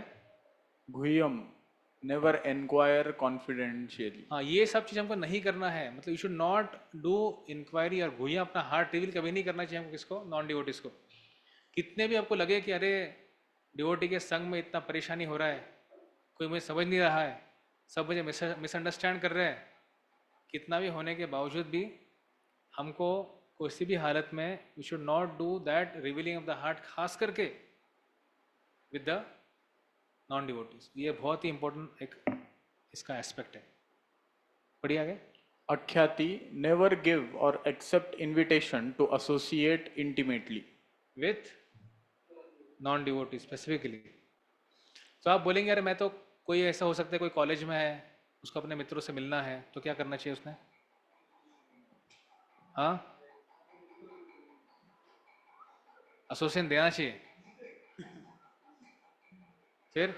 S2: गुह्यम, नेवर एनक्वायर कॉन्फिडेंशियली.
S1: हाँ, ये सब चीज हमको नहीं करना है. मतलब you should not do inquiry और गुह्यम अपना हार्ट रिवील कभी नहीं करना चाहिए हमको. किसको? नॉन डिवोटीज को. कितने भी आपको लगे कि अरे डिवोटी के संग में इतना परेशानी हो रहा है, कोई मुझे समझ नहीं रहा है, सब मुझे मिसअंडरस्टैंड कर रहे हैं, कितना भी होने के बावजूद भी हमको किसी भी हालत में we should not do that revealing of the heart, खास करके विद द नॉन डिवोटीज. ये बहुत ही इंपॉर्टेंट एक इसका एस्पेक्ट है. पढ़िए आगे.
S2: अख्याति, नेवर गिव और accept invitation to associate intimately
S1: with non devotee specifically. तो आप बोलेंगे यार मैं तो, कोई ऐसा हो सकता है कोई कॉलेज में है, उसको अपने मित्रों से मिलना है, तो क्या करना चाहिए उसने? हाँ, एसोसिएशन देना चाहिए. फिर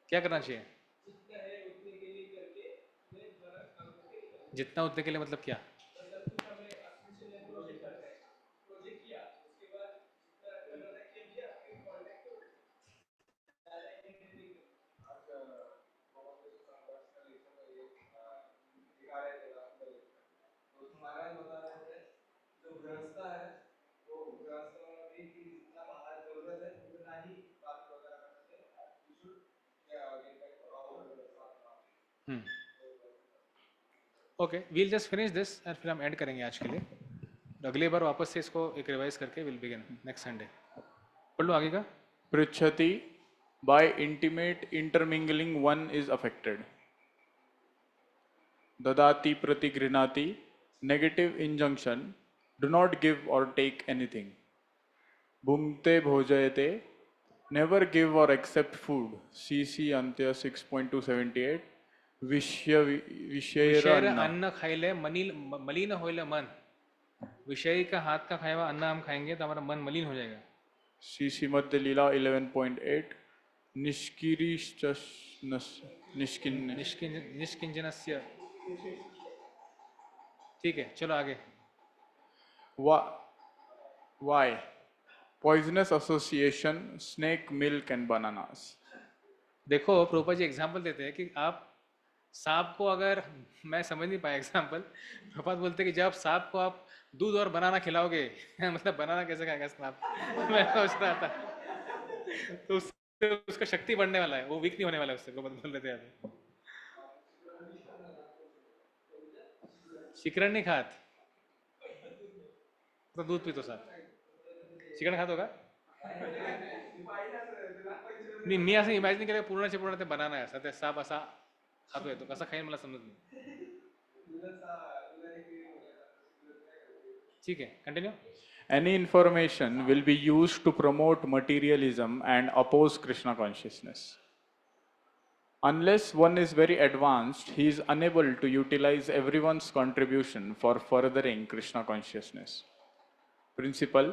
S1: क्या करना चाहिए? जितना उतने के लिए मतलब क्या? Okay, we'll just finish this और फिर हम एंड करेंगे आज के लिए. अगली बार वापस से इसको एक रिवाइज करके विल बिगिन नेक्स्ट संडे. पढ़ लो आगे का.
S2: पृच्छति, by intimate intermingling one is affected. ददाति प्रतिगृह्णाति, negative injunction, do not give or take anything. भुंक्ते भोजयते, नेवर गिव और एक्सेप्ट फूड. सीसी अंत्य 6.278. विषय
S1: अन्न खाइले मलिन होइले मन. विषय का हाथ का खाया हुआ अन्न हम खाएंगे तो हमारा मन मलिन हो जाएगा.
S2: सीसी मध्य लीला 11.8.
S1: निष्किंजनस्य. ठीक है, चलो आगे.
S2: Why? Poisonous association, snake milk and bananas.
S1: देखो प्रभुपाद जी एग्जाम्पल देते हैं कि आप सांप को, अगर मैं समझ नहीं पाया एग्जाम्पल, प्रभुपाद बोलते हैं कि जब आप सांप को आप दूध और बनाना खिलाओगे मतलब बनाना कैसे खाएगा सांप? मैं सोच रहा था तो उससे उसका शक्ति बढ़ने वाला है, वो वीक नहीं होने वाला है उससे. प्रभुपाद बोल रहे थे. शिकरण नहीं खात तो दूध पीतो साथ. शिकरण खात होगा? नाही, मी असं इमॅजिन केलं पूर्णचे पूर्ण ते बनाना आहे असं, ते साप असा खातोय, तो कसा खाईन मला समजत नाही. ठीक है, continue.
S2: Any information will be used to promote materialism and oppose Krishna consciousness. Unless one is very advanced, he is unable to utilize everyone's contribution for furthering Krishna consciousness. Principle,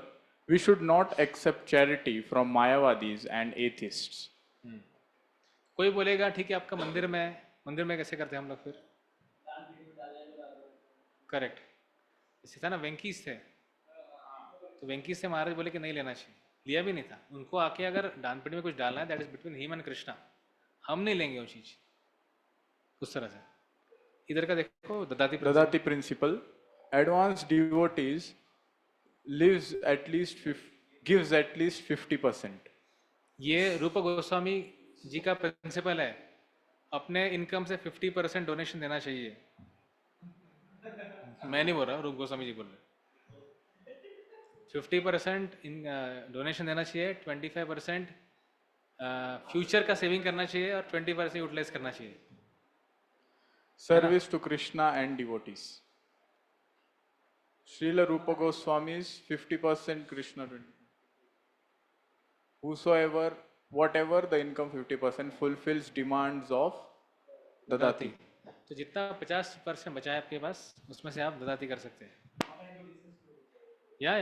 S2: we should not accept charity from Mayavadis and atheists.
S1: कोई बोलेगा ठीक है आपका मंदिर में कैसे करते हैं हम लोग? फिर करेक्ट. इसी था ना, वेंकीस थे, तो वेंकीस से महाराज बोले कि नहीं लेना चाहिए, लिया भी नहीं था. उनको आके अगर दान पेटी में कुछ डालना है, that is between him and Krishna, हम नहीं लेंगे वो चीज. उस तरह से इधर का देखो,
S2: ददाति principle, advanced devotees gives at least 50%.
S1: ये रूप गोस्वामी जी का प्रिंसिपल है, अपने इनकम से 50% डोनेशन देना चाहिए. मैं नहीं बोल रहा, रूप गोस्वामी जी बोल रहे. 50% इन डोनेशन देना चाहिए, 25% फ्यूचर का सेविंग करना चाहिए और 20% यूटिलाइज करना चाहिए.
S2: Service to Krishna and devotees. Srila Rupa Goswami's 50% Krishna 20%. Whosoever, whatever the income 50% fulfills demands of Dadati.
S1: तो जितना 50% बचा है आपके पास उसमें से आप ददाती कर सकते हैं। या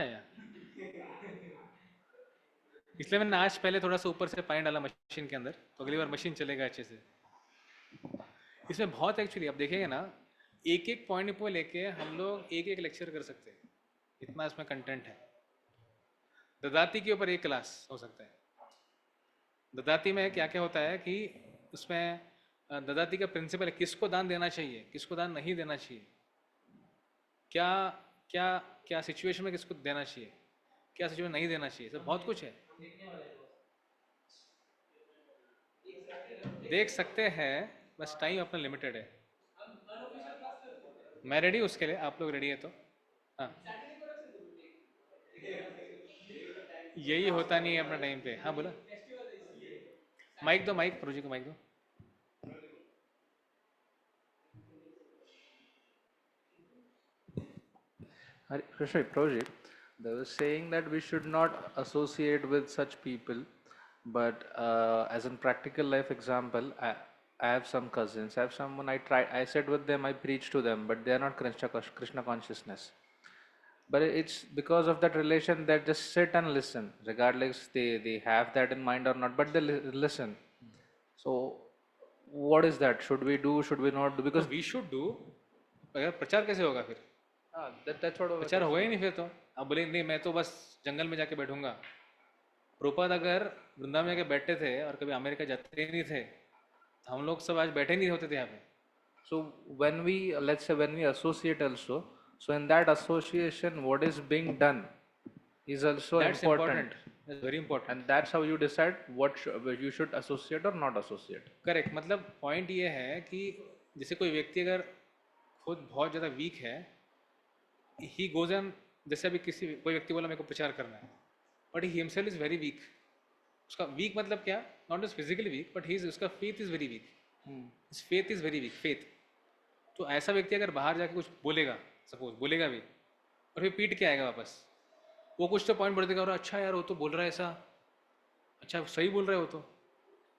S1: इसलिए मैंने आज पहले थोड़ा सा ऊपर से पानी डाला मशीन के अंदर, तो अगली बार मशीन चलेगा अच्छे से। इसमें बहुत एक्चुअली आप देखेंगे ना, एक एक पॉइंट को लेके हम लोग एक एक लेक्चर कर सकते हैं, इतना इसमें कंटेंट है। ददाती के ऊपर एक क्लास हो सकता है। ददाती में क्या क्या होता है कि उसमें ददाती का प्रिंसिपल है, किसको दान देना चाहिए, किसको दान नहीं देना चाहिए, क्या क्या क्या सिचुएशन में किसको देना चाहिए, क्या सिचुएशन नहीं देना चाहिए, सब बहुत कुछ है। देख सकते हैं, बस टाइम अपना लिमिटेड है। मैं रेडी उसके लिए, आप लोग रेडी है तो हाँ। यही होता नहीं है अपना टाइम पे। हाँ बोला, माइक दो, माइक प्रोजेक्ट को माइक दो।
S6: Hare Krishna project, they were saying that we should not associate with such people, but as in practical life example, I have some cousins, I have someone I sit with them, I preach to them, but they are not Krishna consciousness. But it's because of that relation that just sit and listen, regardless they have that in mind or not, but they listen. So what is that? Should we do? Should we not do? Because
S1: we should do, अगर प्रचार कैसे होगा फिर?
S6: that's what
S1: प्रचार होगा ही नहीं फिर तो। आप बोलेंगे नहीं मैं तो बस जंगल में जाके बैठूंगा। प्रभुपाद अगर वृंदावन में जाके बैठते थे और कभी अमेरिका जाते ही नहीं थे, हम लोग सब आज बैठे नहीं होते थे यहाँ पे।
S6: so when we let's say when we associate also, so in that association what is being done is also
S1: That's
S6: important.
S1: That's very important.
S6: And that's how you decide what you should associate or not associate.
S1: Correct, मतलब point ये है कि जैसे कोई व्यक्ति अगर खुद बहुत ज़्यादा वीक है, ही गोज एन, जैसे अभी कोई व्यक्ति बोला मेरे को प्रचार करना है, but he himself is very weak. उसका वीक मतलब क्या, not just physically weak, but उसका faith is very weak, faith is very weak, faith. तो ऐसा व्यक्ति अगर बाहर जाके कुछ बोलेगा, सपोज बोलेगा भी, और फिर पीट के आएगा वापस, वो कुछ तो पॉइंट बढ़ देगा और अच्छा यार वो तो बोल रहा है ऐसा, अच्छा सही बोल रहा है वो तो,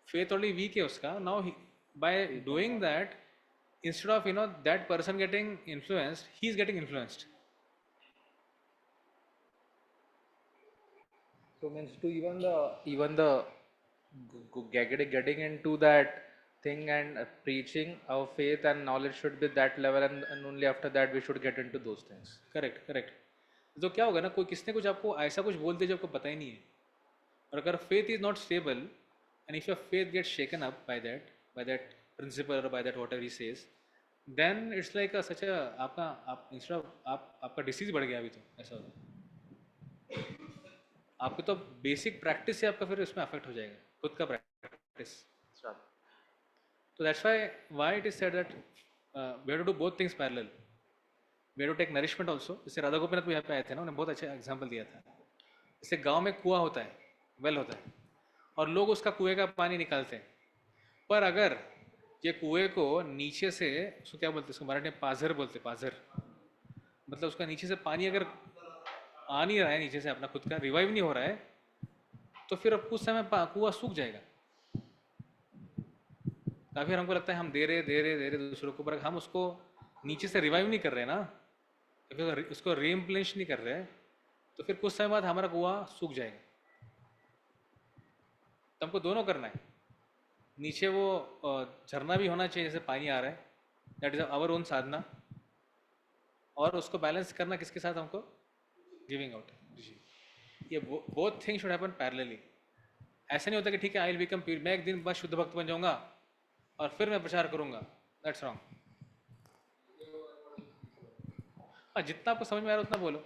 S1: फेथ ऑलरेडी वीक है उसका। Now by doing that, instead of that person getting influenced, he is getting influenced.
S6: So means to even the getting into that thing and preaching our faith and knowledge should be that level, and only after that we should get into those things.
S1: Correct correct. तो क्या होगा ना, कोई किसने कुछ आपको ऐसा कुछ बोल दिया जो आपको पता ही नहीं है, और अगर faith is not stable and if your faith get shaken up by that principle or by that whatever he says, then it's like such a आप इंस्टेड ऑफ आपका डिसीज बढ़ गया अभी तो ऐसा होता है। आपको तो बेसिक प्रैक्टिस से आपका फिर उसमें अफेक्ट हो जाएगा, खुद का प्रैक्टिस। तो that's why it is said that we have to do both things parallel. We have to take nourishment also. जैसे राधा गोपीनाथ भी यहाँ पे आए थे ना, उन्होंने बहुत अच्छा एग्जाम्पल दिया था। जैसे गांव में कुआं होता है, वेल होता है, और लोग उसका कुएं का पानी निकालते हैं, पर अगर ये कुएं को नीचे से, उसको क्या बोलते हैं, उसको मराठी में पाझर बोलते हैं, पाझर मतलब उसका नीचे से पानी अगर आ नहीं रहा है, नीचे से अपना खुद का रिवाइव नहीं हो रहा है, तो फिर अब कुछ समय कुआं सूख जाएगा। फिर हमको लगता है हम दे रहे दूसरों को, पर हम उसको नीचे से रिवाइव नहीं कर रहे ना, फिर उसको रीइम्प्लेनिश नहीं कर रहे, तो फिर कुछ समय बाद हमारा कुआं सूख जाएगा। तो हमको दोनों करना है, नीचे वो झरना भी होना चाहिए जैसे पानी आ रहा है, दैट इज आवर ओन साधना, और उसको बैलेंस करना किसके साथ, हमको गिविंग आउट। ये both thing should happen parallelly. ऐसा नहीं होता कि ठीक है आई विल बिकम प्योर, मैं एक दिन बस शुद्ध भक्त बन जाऊंगा और फिर मैं प्रचार करूंगा, दैट्स रॉन्ग। जितना आपको समझ में आ रहा है उतना बोलो।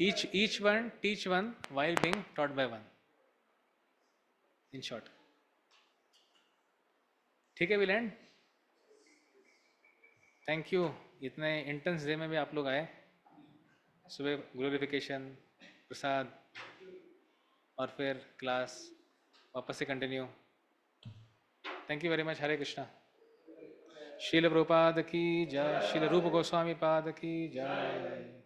S1: each one teach one while being taught by one, in short। ठीक है, विल एंड। थैंक यू, इतने इंटेंस डे में भी आप लोग आए। सुबह ग्लोरिफिकेशन, प्रसाद और फिर क्लास वापस से continue. Thank you very much. Hare Krishna. Srila Prabhupada की जय। शील रूप गोस्वामी पाद की जय।